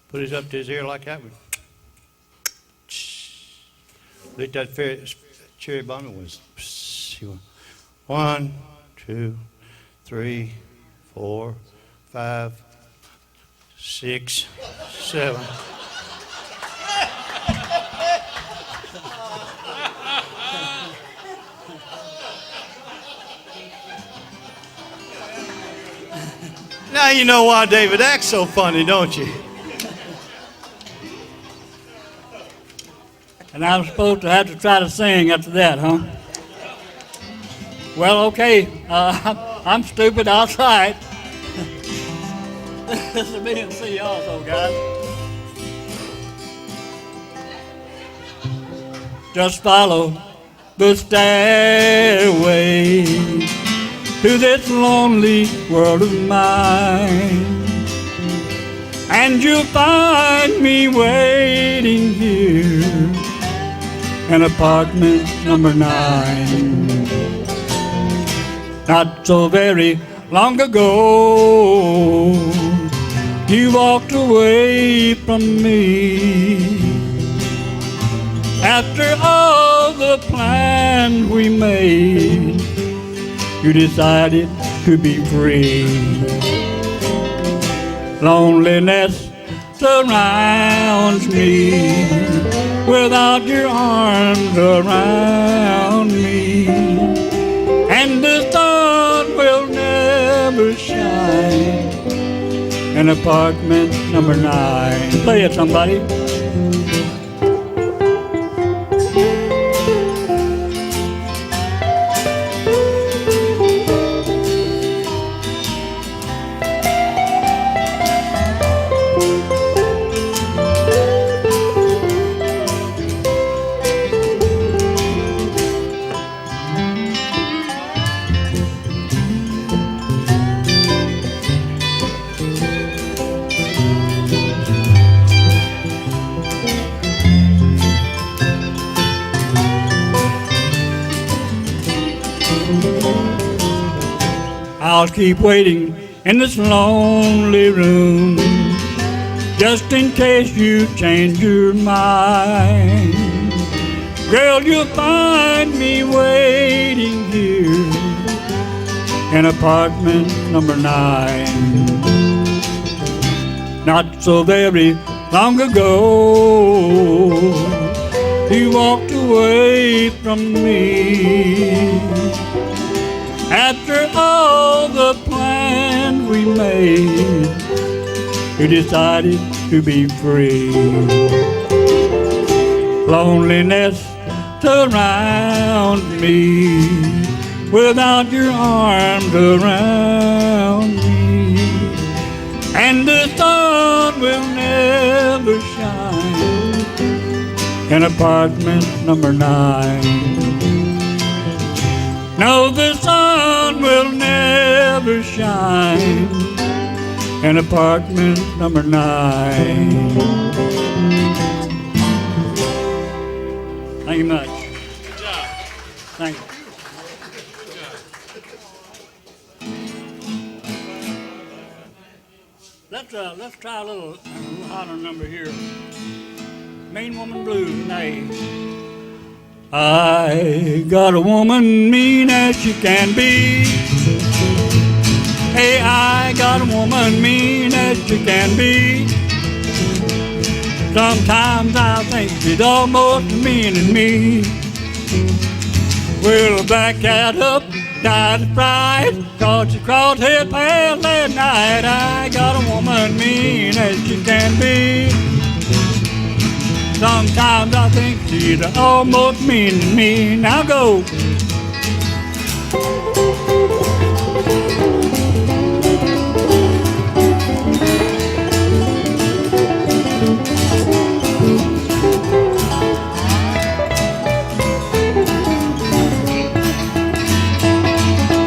put it up to his ear like that. Lit that cherry bomb, it was 1, 2, 3, 4, 5, 6, 7. Now you know why David acts so funny, don't you? And I'm supposed to have to try to sing after that, huh? Well, okay. I'm stupid. I'll try it. This is me and C also, guys. Just follow the stairway to this lonely world of mine, and you'll find me waiting here in apartment number 9. Not so very long ago, you walked away from me. After all the plans we made, you decided to be free. Loneliness surrounds me, without your arms around me. And the sun will never shine in apartment number 9. Play it, somebody. I'll keep waiting in this lonely room, just in case you change your mind. Girl, you'll find me waiting here in apartment number 9. Not so very long ago, you walked away from me. After all the plans we made, you decided to be free. Loneliness surrounds me without your arms around me. And the sun will never shine in apartment number 9. No, the sun will never shine in apartment number 9. Thank you much. Good job. Thank you. Let's try a little harder number here. Main Woman Blues, nay. I got a woman mean as she can be. Hey, I got a woman mean as she can be. Sometimes I think she's almost mean than me. Well, a black cat up, died of fright, 'cause she crossed his path last night. I got a woman mean as she can be. Sometimes I think she's almost mean to me. Now go.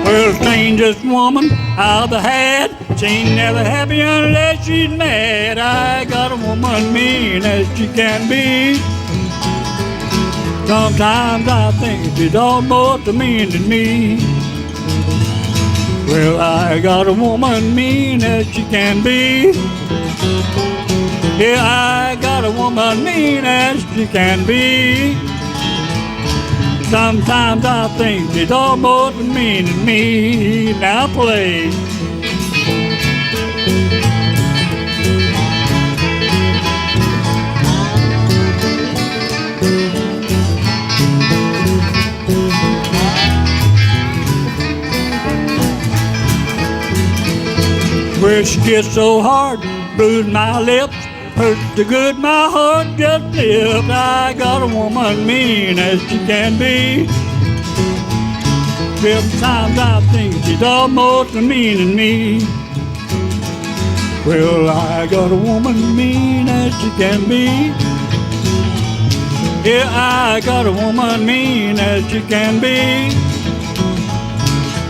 Well, strangest woman I've ever had, she ain't never happy unless she's mad. I got a woman mean as she can be. Sometimes I think she's almost as mean to me. Well, I got a woman mean as she can be. Yeah, I got a woman mean as she can be. Sometimes I think she's almost as mean as me. Now play. Where she gets so hard, bruise my lips, hurts the good my heart just slipped. I got a woman mean as she can be. Sometimes I think she's almost as mean as me. Well, I got a woman mean as she can be. Yeah, I got a woman mean as she can be.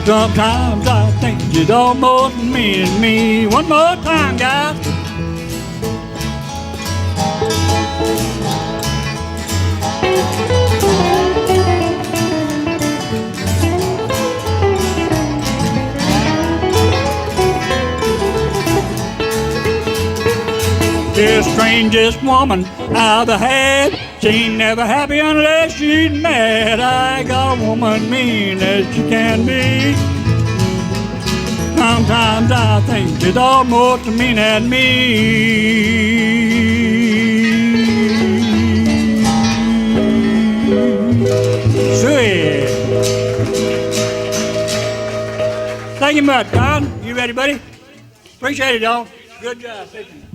Sometimes I think she's almost as mean as me. One more time, guys. The strangest woman I ever had, she ain't never happy unless she's mad. I got a woman mean as she can be. Sometimes I think she's almost as mean as me. Sweet. Thank you much, Don. You ready, buddy? Appreciate it, Don. Good job, fishing.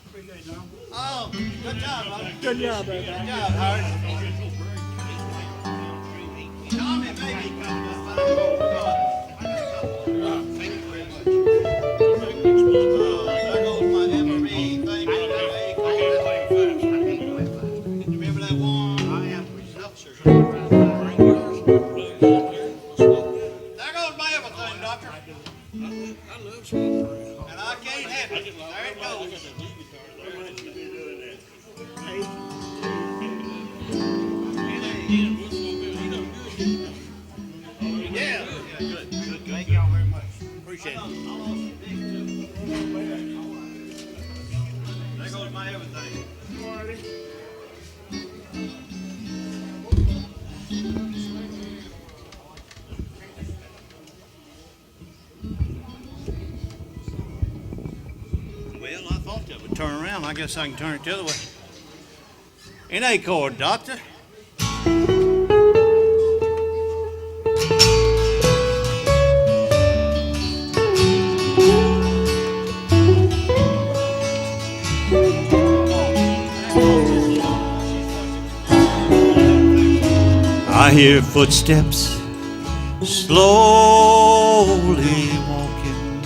Appreciate it, Don. Oh, good job, brother. Good job, brother. Good job, Howard. Tommy may be coming up. I don't know. Thank you very much. There goes my Emery. Thank you. Remember that one? I am. There goes my everything, Doctor. And I can't have it. There it goes. Yeah, good. Thank y'all very much. Appreciate it. There goes my everything. Well, I thought that would turn around. I guess I can turn it the other way. An A chord, Doctor. I hear footsteps slowly walking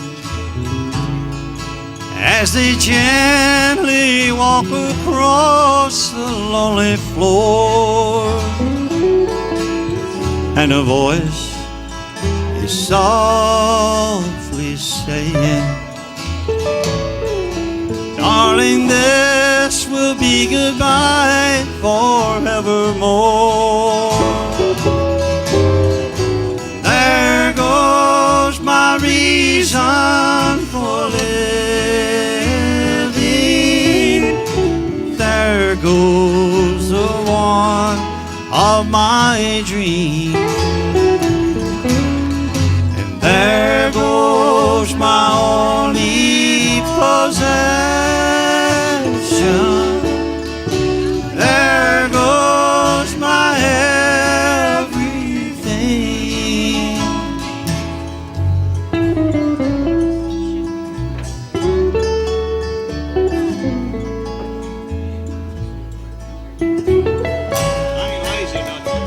as they gently walk across the lonely floor, and a voice is softly saying, darling, this will be goodbye forevermore. There goes my reason for living. There goes the one of my dreams. And there goes my only possession. There goes my everything. I ain't lazy, Doctor.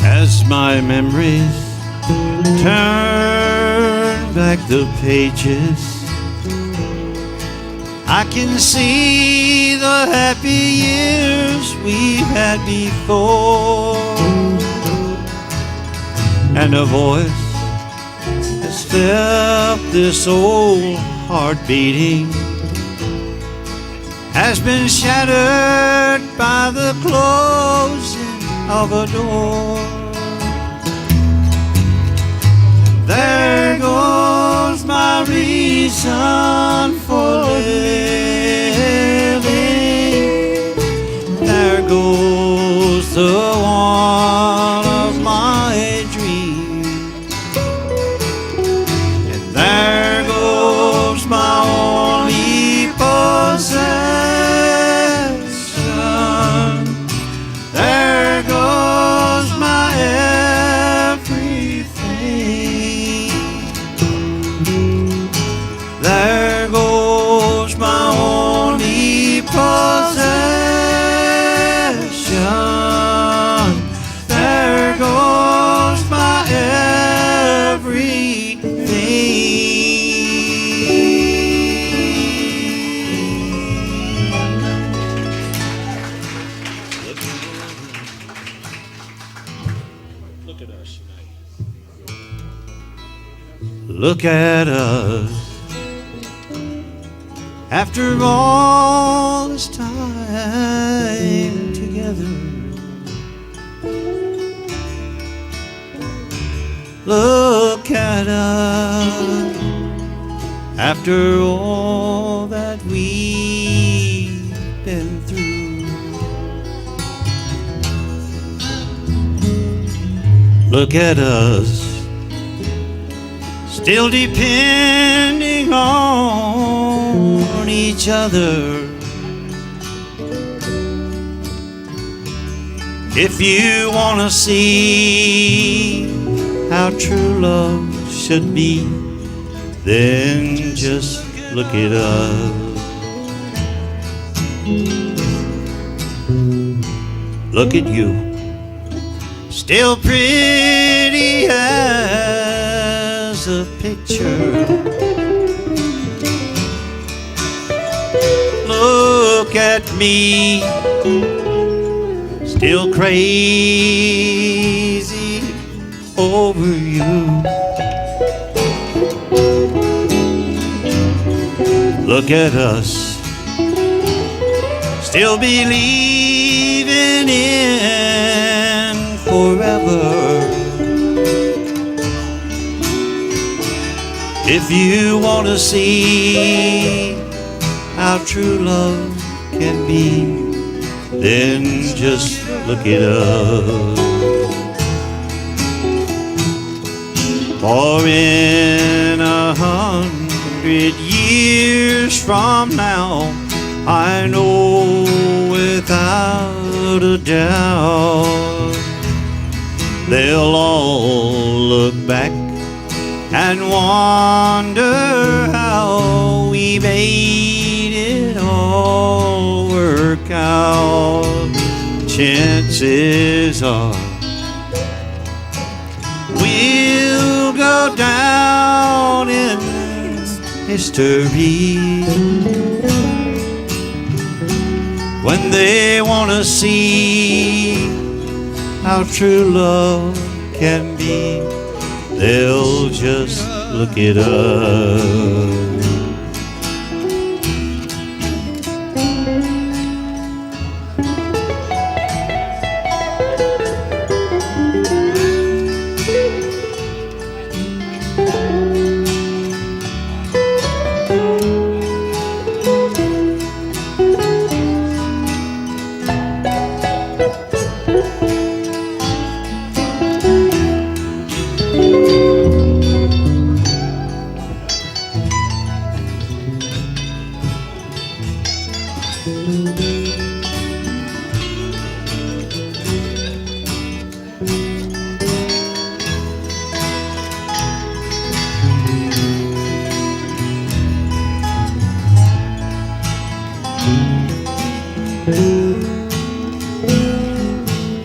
As my memories turn back the pages, I can see the happy years we've had before, and a voice has felt this old heart beating, has been shattered by the closing of a door. There goes my reason for living. There goes the one of my dreams. And there goes my only possession. There goes my everything. There goes my only possession. There goes my everything. Look at us tonight. Look at us. After all this time together, look at us. After all that we been through. Look at us, still depending on each other. If you want to see how true love should be, then just look it up. Look at you, still pretty as a picture. Look at me, still crazy over you. Look at us, still believing in forever. If you want to see how true love can be, then just look it up. For in 100 years from now, I know without a doubt, they'll all look back and wonder how we made it all work out. Chances are we'll go down in history when they want to see how true love can be. They'll just look it up.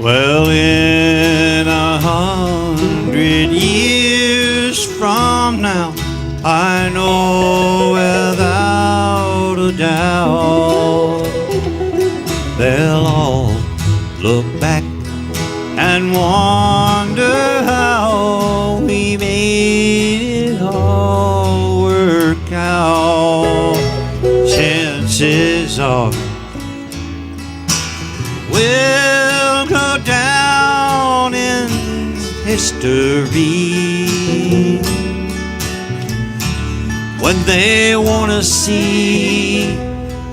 Well, in 100 years from now, I know without a doubt, they'll all look back and wonder how we made it all work out. Chances are we'll go down in history when they want to see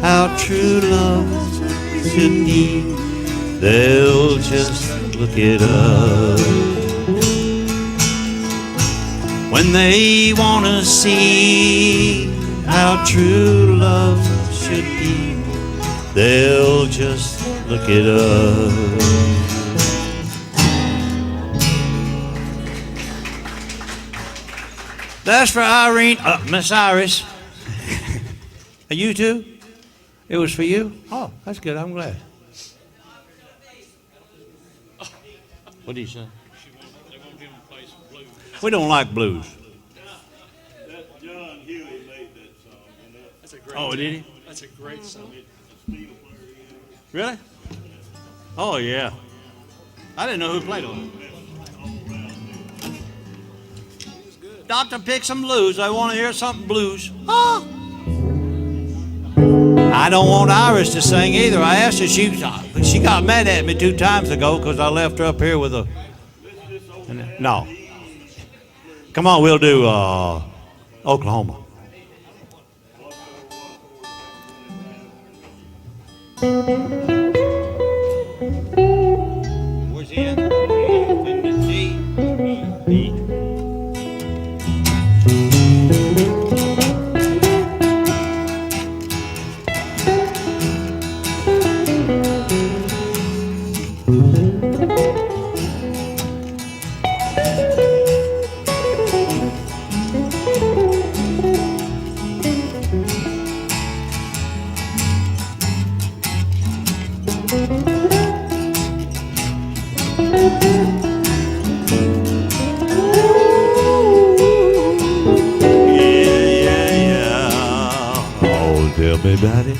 how true love should be. They'll just look it up. When they want to see how true love should be, they'll just look it up. That's for Irene, Miss Iris. Are you too? It was for you? Oh, that's good. I'm glad. What did he say? We don't like blues. That John Huey made that song. That's a great Oh, did he? That's a great song. Really? Oh, yeah. I didn't know who played on it. Doctor, pick some blues. I want to hear something blues. Oh. I don't want Iris to sing either. I asked her. She got mad at me 2 times ago because I left her up here with a... No. Come on, we'll do Oklahoma. Where's the end? In the D. B. Yeah. Oh, tell me about it.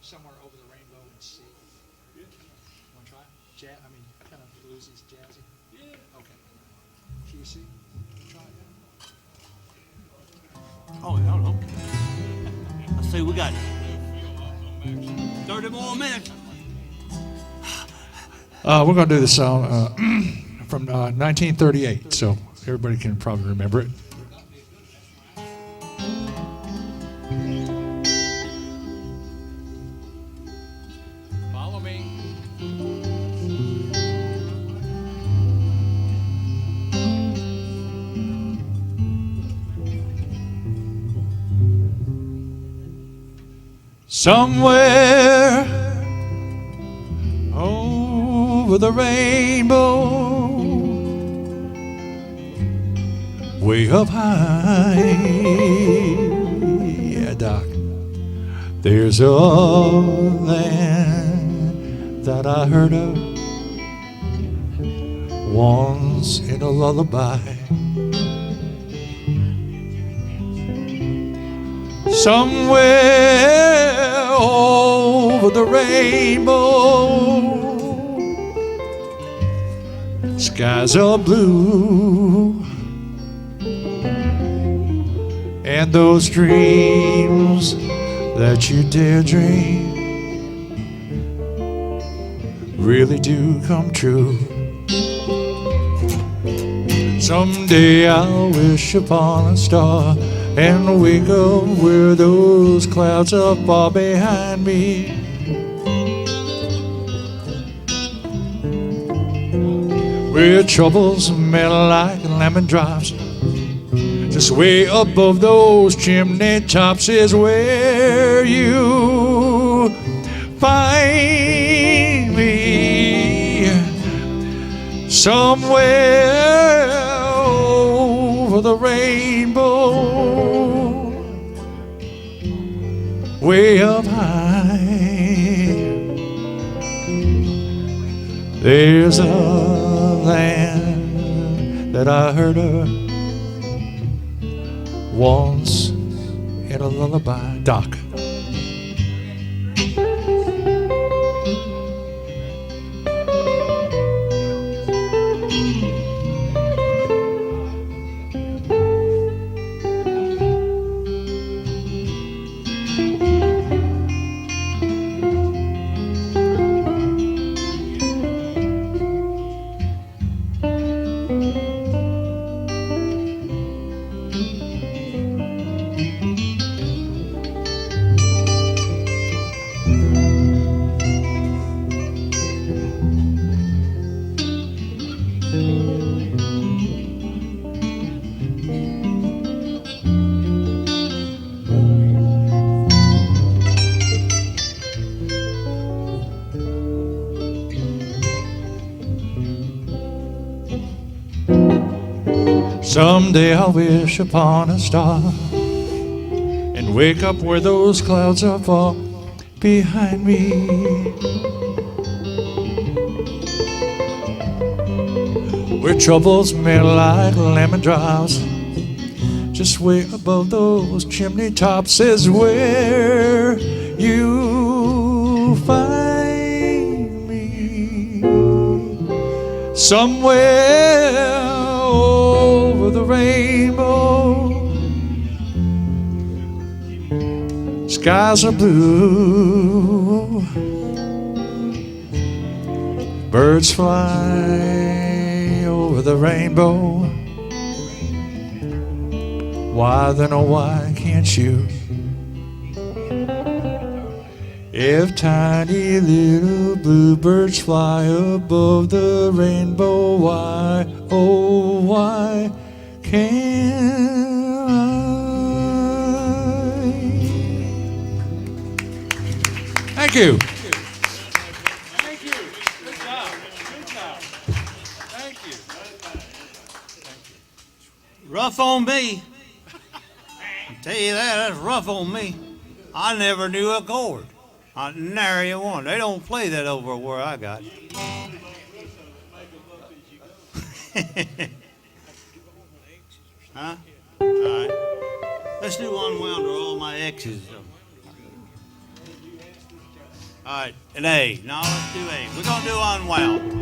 Somewhere over the rainbow and see. Yeah. Want to try? Kind of bluesy, jazzy. Yeah. Okay. Can you see? Try it. Oh, I don't know. I say we got 30 more minutes. We're going to do this song from 1938, so everybody can probably remember it. Follow me. Somewhere over the rainbow, way up high, yeah, Doc, there's a land that I heard of once in a lullaby. Somewhere over the rainbow, skies are blue, and those dreams that you dare dream really do come true. Someday I'll wish upon a star and wake up where those clouds are far behind me. Where troubles melt like lemon drops, just way above those chimney tops is where you find me. Somewhere over the rainbow, way up high, there's a land that I heard of once in a lullaby. Doc. Someday I'll wish upon a star and wake up where those clouds are far behind me. Where troubles melt like lemon drops, just way above those chimney tops is where you find me. Somewhere over the rainbow, skies are blue, birds fly over the rainbow. Why then, oh why can't you? If tiny little bluebirds fly above the rainbow, why, oh why can't I? Thank you. Thank you. Good job. Good job. Thank you. Rough on me. I tell you that, that's rough on me. I never knew a chord. Nary one. They don't play that over where I got. Huh? All right. Let's do Unwound or all my exes. All right, an A. No, let's do A. We're going to do Unwound.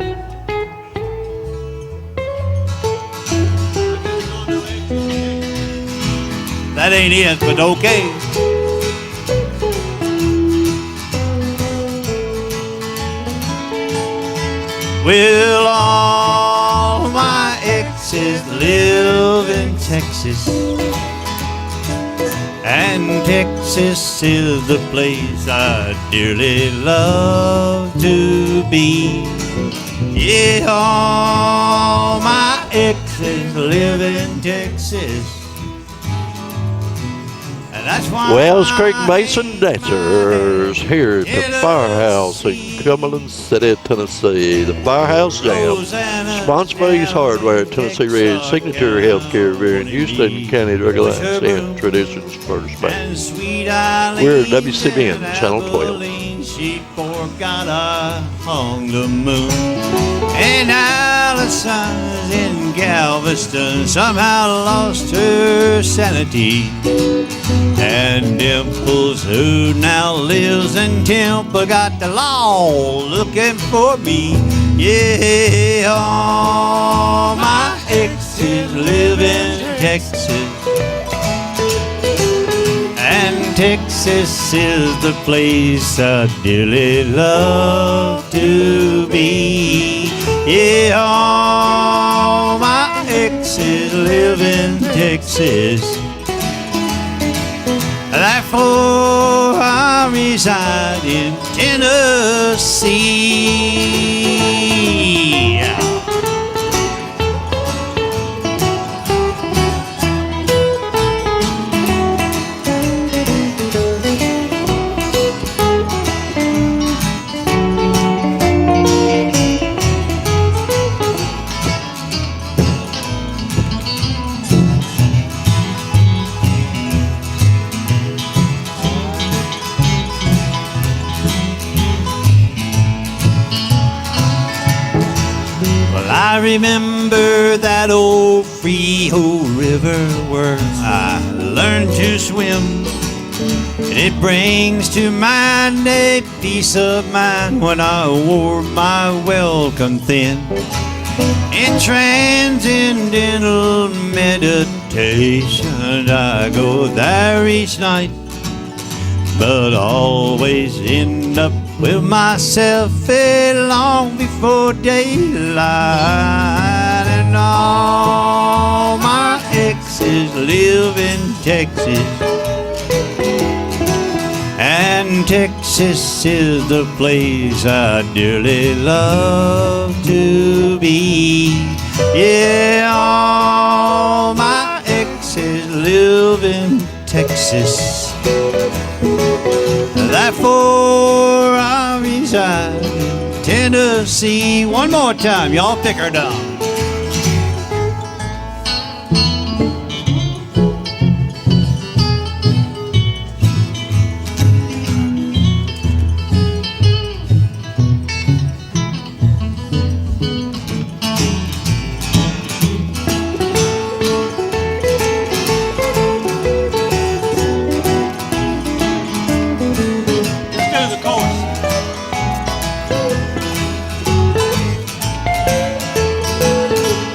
That ain't it, but okay. Well, all my exes live in Texas, and Texas is the place I dearly love to be. Yeah, all my exes live in Texas, and that's why Wells Creek Mason Dancers here at the Firehouse in Cumberland City, Tennessee. The Firehouse Jam, sponsored by Ace Hardware, Tennessee Red, Signature Healthcare, Beer, and Houston County Drug Alliance, and Traditions First Bank. We're at WCBN, Channel 12. She forgot I hung the moon. And Allison's in Galveston somehow lost her sanity. And Dimples, who now lives in Temple, got the law looking for me. Yeah, all my exes live in Texas. And Texas is the place I dearly love to be. Yeah, all my exes live in Texas. Therefore I reside in Tennessee. I remember that old Freehold River where I learned to swim. And it brings to mind a peace of mind when I wore my welcome thin. In transcendental meditation I go there each night, but always end up with myself long before daylight. And all my exes live in Texas. And Texas is the place I dearly love to be. Yeah, all my exes live in Texas. Therefore I reside in Tennessee. One more time, y'all pick her down.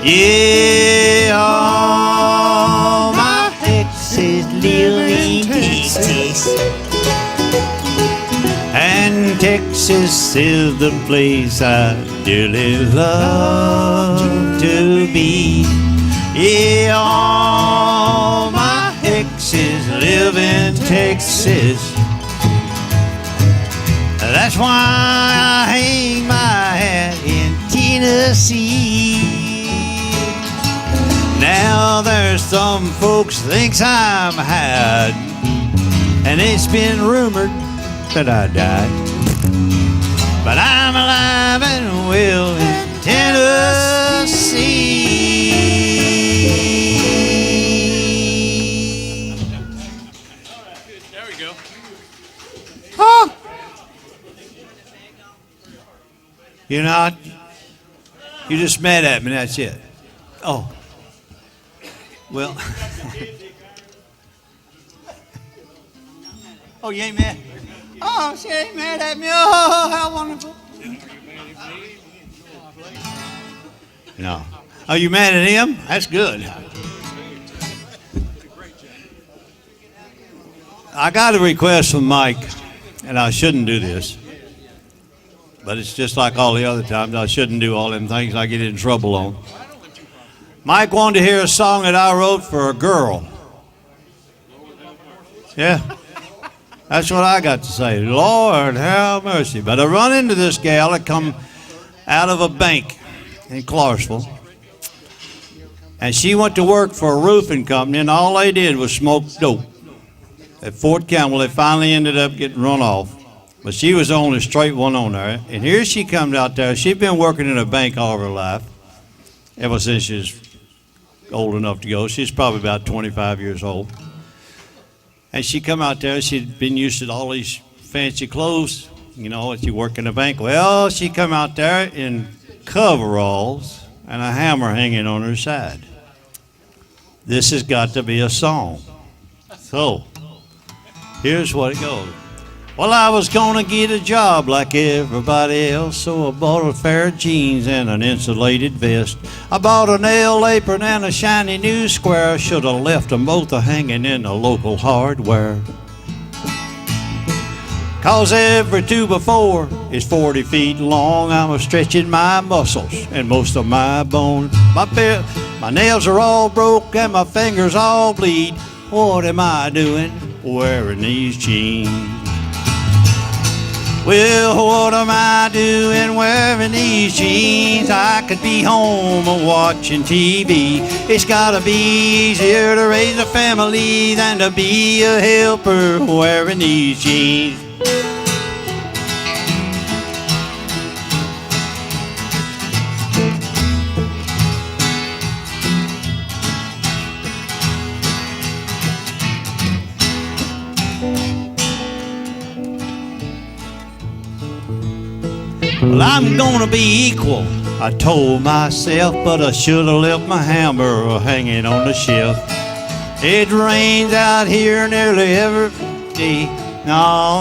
Yeah, all my exes live in Texas. And Texas is the place I dearly love to be. Yeah, all my exes live in Texas. That's why I hang my hat in Tennessee. Now there's some folks thinks I'm had, and it's been rumored that I died. But I'm alive and well in Tennessee. There we go. Huh? You're not? You just mad at me, that's it. Oh. Well. Oh, you ain't mad? Oh, she ain't mad at me. Oh, how wonderful. No. Oh, you mad at him? That's good. I got a request from Mike, and I shouldn't do this. But it's just like all the other times. I shouldn't do all them things I get in trouble on. Mike wanted to hear a song that I wrote for a girl. Yeah. That's what I got to say. Lord, have mercy. But I run into this gal that come out of a bank in Clarksville. And she went to work for a roofing company, and all they did was smoke dope. At Fort Campbell, they finally ended up getting run off. But she was the only straight one on there. And here she comes out there. She'd been working in a bank all her life, ever since she was old enough to go. She's probably about 25 years old. And she come out there, she'd been used to all these fancy clothes, you know, she worked in a bank. Well, she come out there in coveralls and a hammer hanging on her side. This has got to be a song. So, here's what it goes. Well, I was gonna get a job like everybody else, so I bought a pair of jeans and an insulated vest. I bought a nail apron and a shiny new square. I should have left them both hanging in the local hardware. 'Cause every 2x4 is 40 feet long. I'm stretching my muscles and most of my bone. My nails are all broke and my fingers all bleed. What am I doing wearing these jeans? Well, what am I doing wearing these jeans? I could be home watching TV. It's gotta be easier to raise a family than to be a helper wearing these jeans. Well, I'm gonna be equal, I told myself, but I should have left my hammer hanging on the shelf. It rains out here nearly every day. No,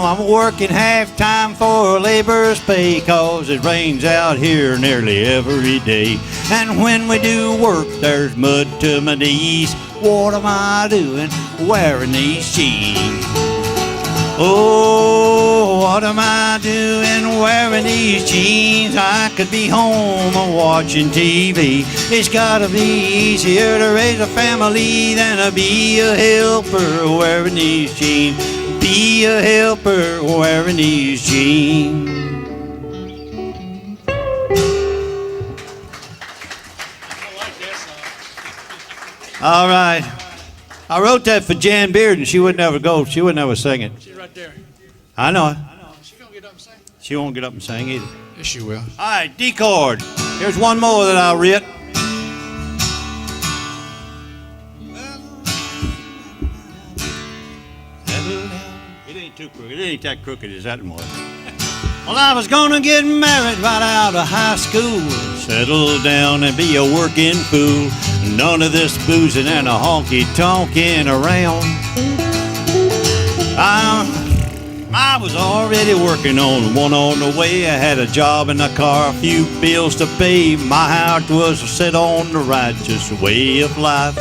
I'm working half-time for labor's pay, 'cause it rains out here nearly every day. And when we do work, there's mud to my knees. What am I doing wearing these jeans? Oh, what am I doing wearing these jeans? I could be home watching TV. It's gotta be easier to raise a family than to be a helper wearing these jeans. Be a helper wearing these jeans. All right. I wrote that for Jan Beard, and she would never go. She would never sing it. She's right there. I know it. She gonna get up and sing? She won't get up and sing either. Yes, she will. All right, D chord. Here's one more that I'll read. It ain't too crooked. It ain't that crooked as that one. Well, I was gonna get married right out of high school, settle down and be a working fool. None of this boozing and a honky-tonkin' around. I was already working on one on the way. I had a job in the car, a few bills to pay. My heart was set on the righteous way of life.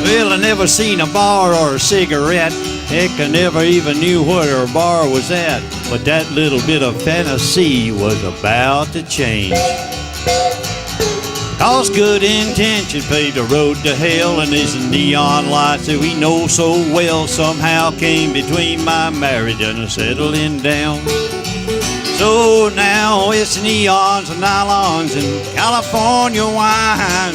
Well, I never seen a bar or a cigarette. Heck, I never even knew where a bar was at. But that little bit of fantasy was about to change. 'Cause good intention paved the road to hell, and these neon lights that we know so well somehow came between my marriage and a settling down. So now it's neons and nylons and California wine.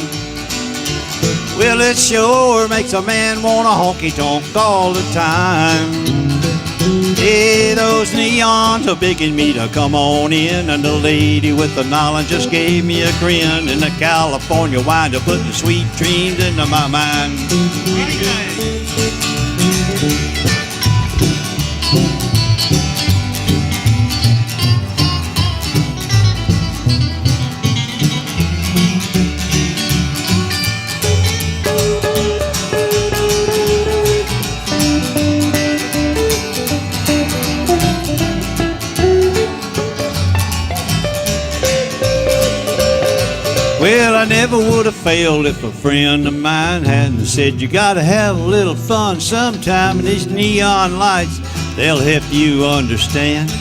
Well, it sure makes a man want a honky-tonk all the time. Hey, those neons are begging me to come on in, and the lady with the nylon just gave me a grin, and the California wine to put the sweet dreams into my mind. Well, I never would have failed if a friend of mine hadn't said you gotta have a little fun sometime, and these neon lights, they'll help you understand.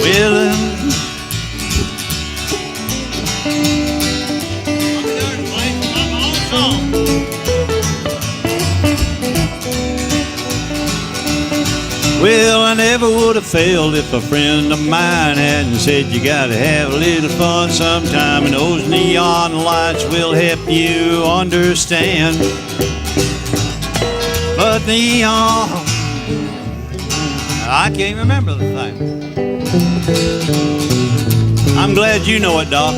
Well, well, I never would have failed if a friend of mine hadn't said you gotta have a little fun sometime, and those neon lights will help you understand. But neon, I can't remember the thing. I'm glad you know it, Doc.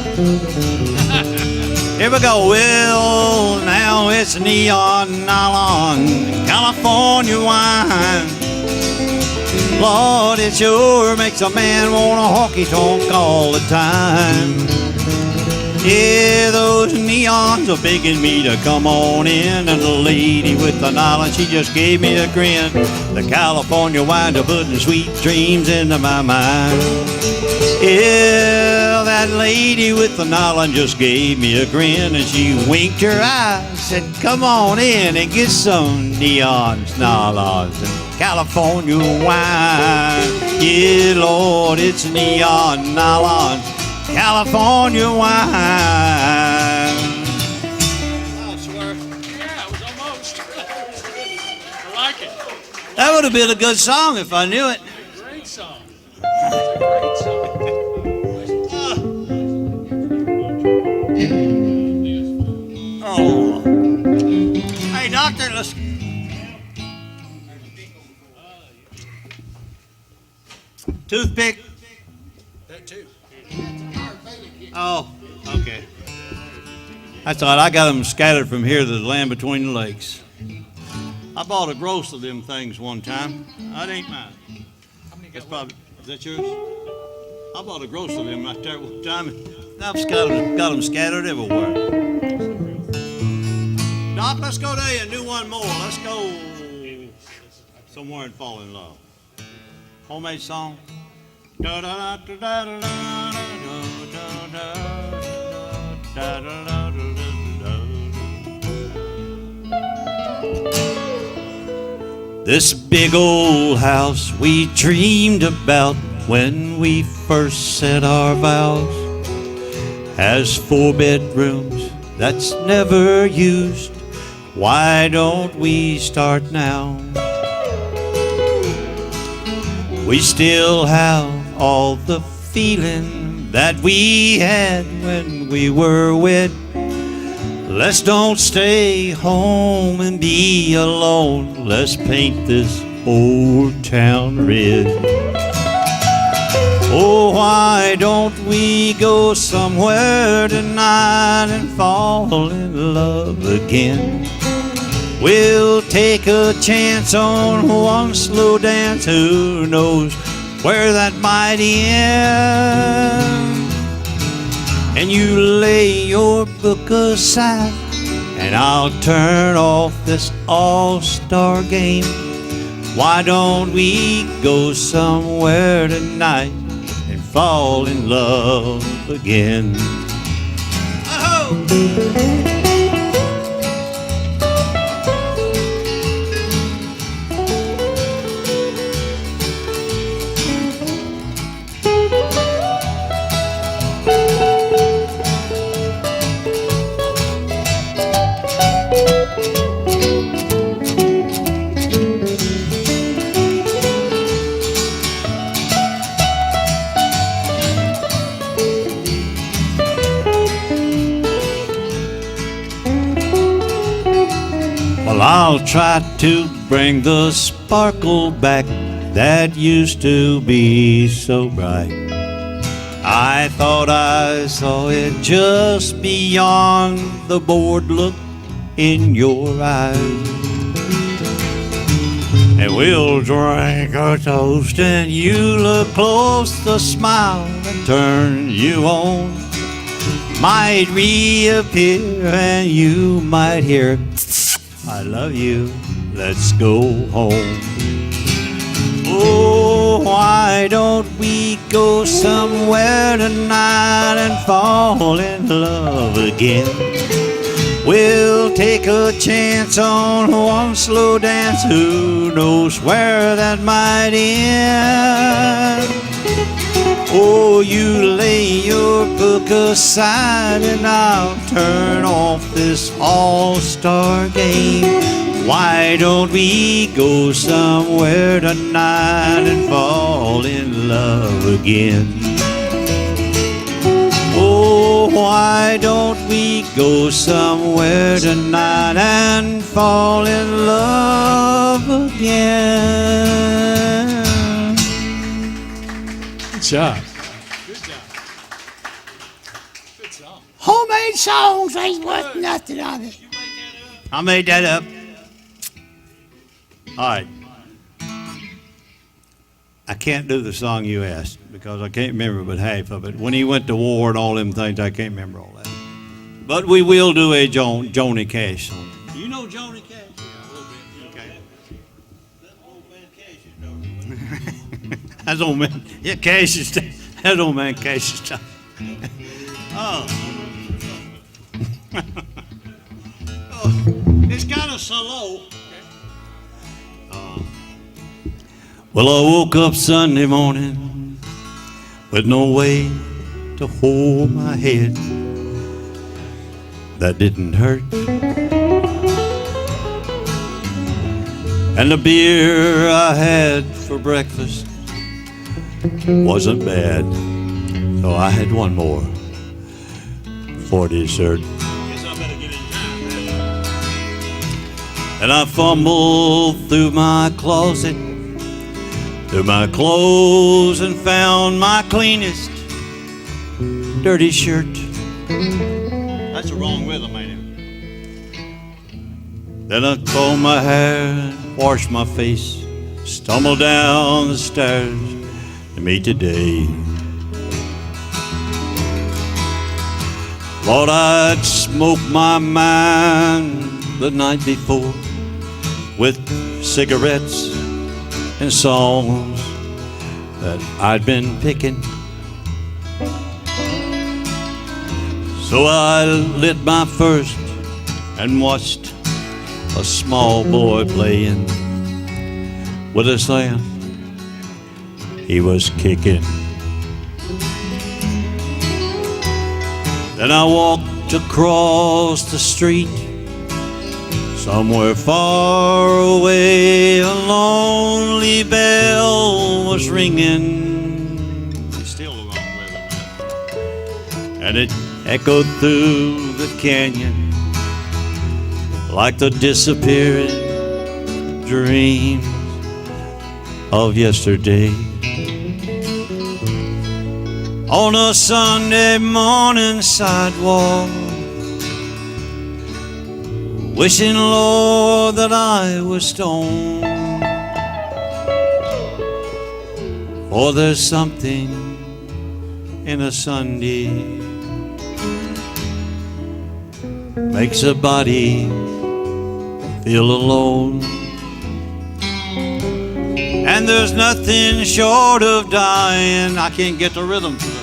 Here we go. Well, now it's neon nylon, California wine. Lord, it sure makes a man want a honky-tonk all the time. Yeah, those neons are begging me to come on in. And the lady with the nylon, she just gave me a grin. The California wine are putting sweet dreams into my mind. Yeah, that lady with the nylon just gave me a grin. And she winked her eye, said, come on in and get some neons, nylons, and California wine. Yeah, Lord, it's neon, nylons, California wine. I swear. Yeah, it was almost. I like it. That would have been a good song if I knew it. Great song. It's a great song. Oh. Hey, doctor, let's. Toothpick. That too. Oh, okay. That's all right. I got them scattered from here to the land between the lakes. I bought a gross of them things one time. That ain't mine. That's probably, is that yours? I bought a gross of them right there one time. And I've got them scattered everywhere. Doc, let's go there and do one more. Let's go somewhere and fall in love. Homemade song. This big old house we dreamed about when we first said our vows has 4 bedrooms that's never used. Why don't we start now? We still have all the feeling that we had when we were wed. Let's don't stay home and be alone. Let's paint this old town red. Oh, why don't we go somewhere tonight and fall in love again? We'll take a chance on one slow dance. Who knows where that might end? And you lay your book aside, and I'll turn off this all-star game. Why don't we go somewhere tonight and fall in love again? Oh! I'll try to bring the sparkle back that used to be so bright. I thought I saw it just beyond the bored look in your eyes. And we'll drink a toast and you look close, the smile that turned you on might reappear and you might hear, I love you, let's go home. Oh, why don't we go somewhere tonight and fall in love again? We'll take a chance on one slow dance. Who knows where that might end? Oh, you lay your book aside and I'll turn off this all-star game. Why don't we go somewhere tonight and fall in love again? Oh, why don't we go somewhere tonight and fall in love again? Good job. Good job. Good song. Homemade songs ain't worth nothing of it. I made that up. All right. I can't do the song you asked because I can't remember but half of it. When he went to war and all them things, I can't remember all that. But we will do a Joni Cash song. You know Joni Cash? Yeah, a little bit. Okay. That old man Cash is doing. That's old man. Yeah, Cash is. That old man Cash is talking. Oh. It's kind of slow. Well, I woke up Sunday morning with no way to hold my head. That didn't hurt. And the beer I had for breakfast wasn't bad, so I had one more for dessert. Guess I better get in time. And I fumbled through my closet, through my clothes, and found my cleanest dirty shirt. That's the wrong rhythm, ain't it? Then I combed my hair, washed my face, stumbled down the stairs to meet today. Thought I'd smoked my mind the night before with cigarettes and songs that I'd been picking. So I lit my first and watched a small boy playing with a sand he was kicking. Then I walked across the street. Somewhere far away, a lonely bell was ringing. It's still the wrong rhythm, and it echoed through the canyon like the disappearing dreams of yesterday. On a Sunday morning sidewalk, wishing, Lord, that I was stoned. For there's something in a Sunday makes a body feel alone. And there's nothing short of dying. I can't get the rhythm to the thing.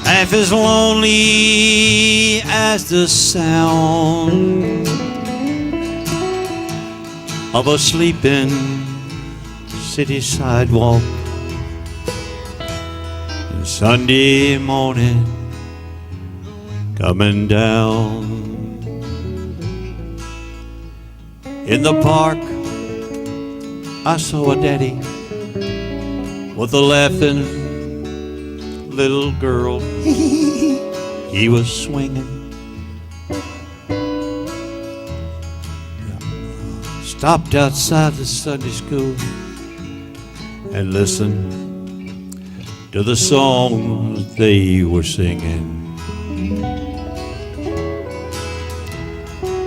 Half as lonely as the sound of a sleeping city sidewalk. And Sunday morning coming down in the park, I saw a daddy with a laughing little girl. He was swinging. Stopped outside the Sunday school and listened to the songs they were singing.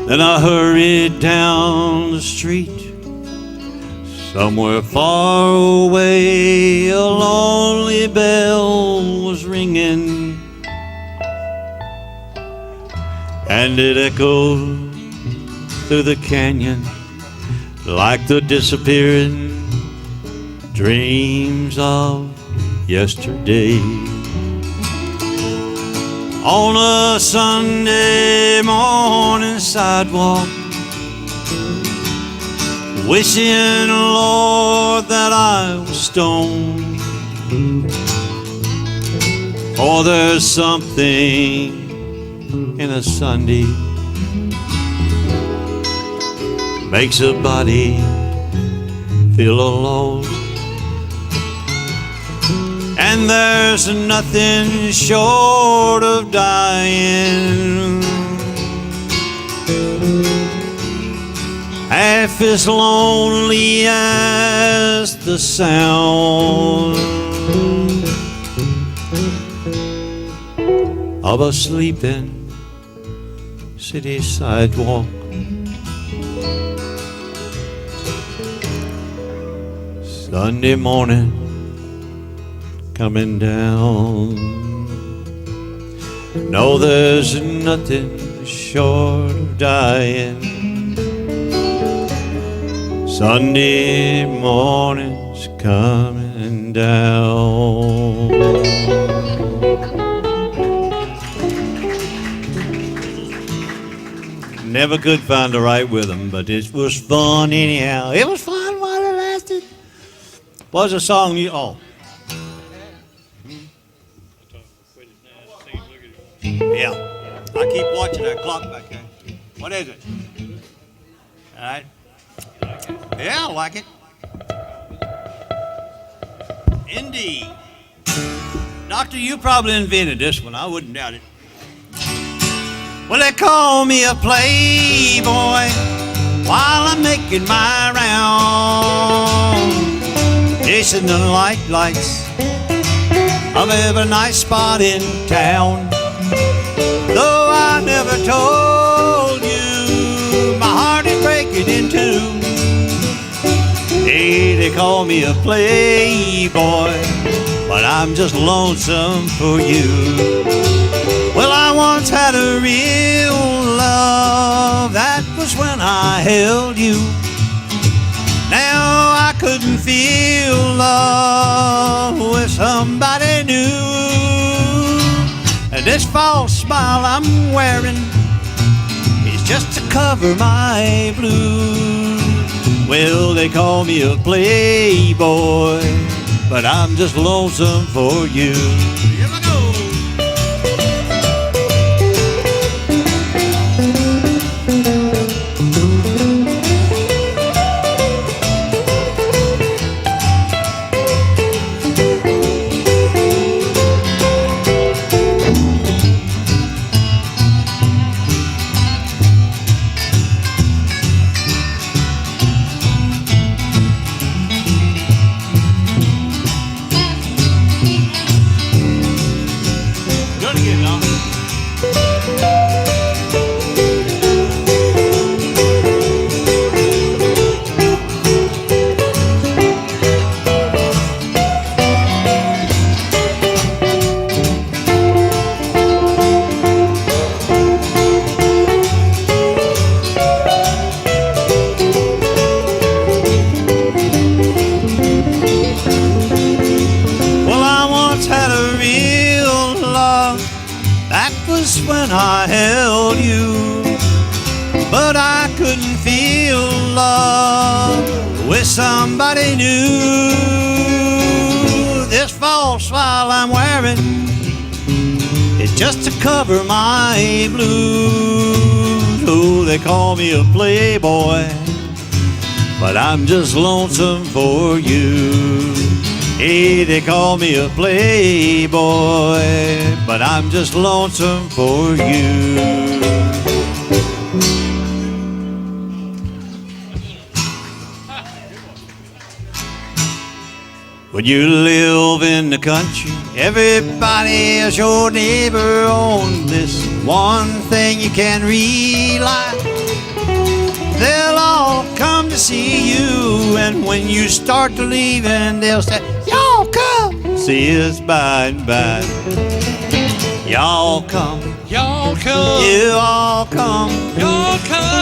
Then I hurried down the street. Somewhere far away, a lonely bell was ringing, and it echoed through the canyon like the disappearing dreams of yesterday. On a Sunday morning sidewalk, wishing, Lord, that I was stoned. For there's something in a Sunday makes a body feel alone. And there's nothing short of dying half as lonely as the sound of a sleeping city sidewalk. Sunday morning coming down. No, there's nothing short of dying. Sunday morning's coming down. Never could find the right rhythm, but it was fun anyhow. It was fun while it lasted. What's the song you... Oh. Yeah. I keep watching that clock back there. What is it? All right. Yeah, I like it. Indeed. Doctor, you probably invented this one. I wouldn't doubt it. Well, they call me a playboy while I'm making my round, chasing the lights of every nice spot in town. Though I never told you, my heart is breaking in two. Hey, they call me a playboy, but I'm just lonesome for you. Well, I once had a real love, that was when I held you. Now I couldn't feel love with somebody new. And this false smile I'm wearing is just to cover my blues. Well, they call me a playboy, but I'm just lonesome for you. Here we go. When I held you, but I couldn't feel love with somebody new. This false smile I'm wearing is just to cover my blues. Oh, they call me a playboy, but I'm just lonesome for you. Hey, they call me a playboy, but I'm just lonesome for you. When you live in the country, everybody is your neighbor on this one thing you can rely. They'll all come to see you, and when you start to leave, and they'll say, y'all come see us by and by. Y'all come, you all come,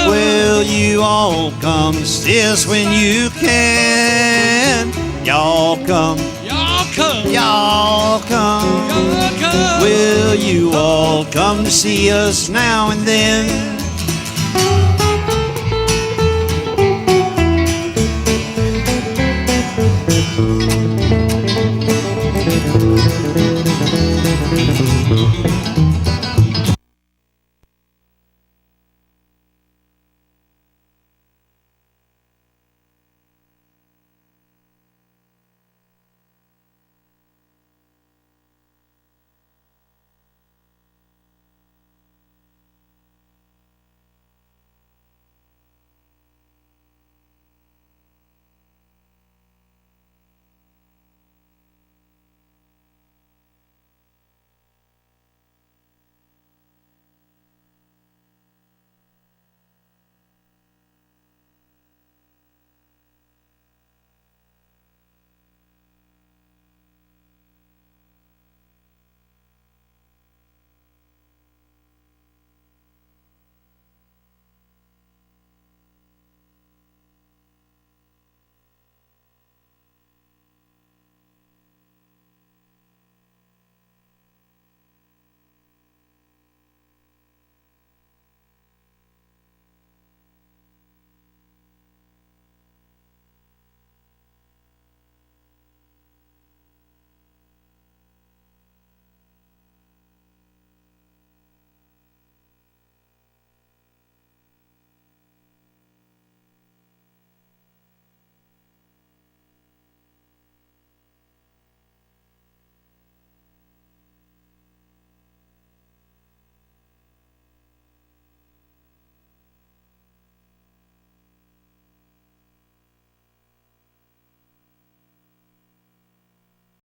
well, you all come see us when you can. Y'all come, will you all come to see us now and then?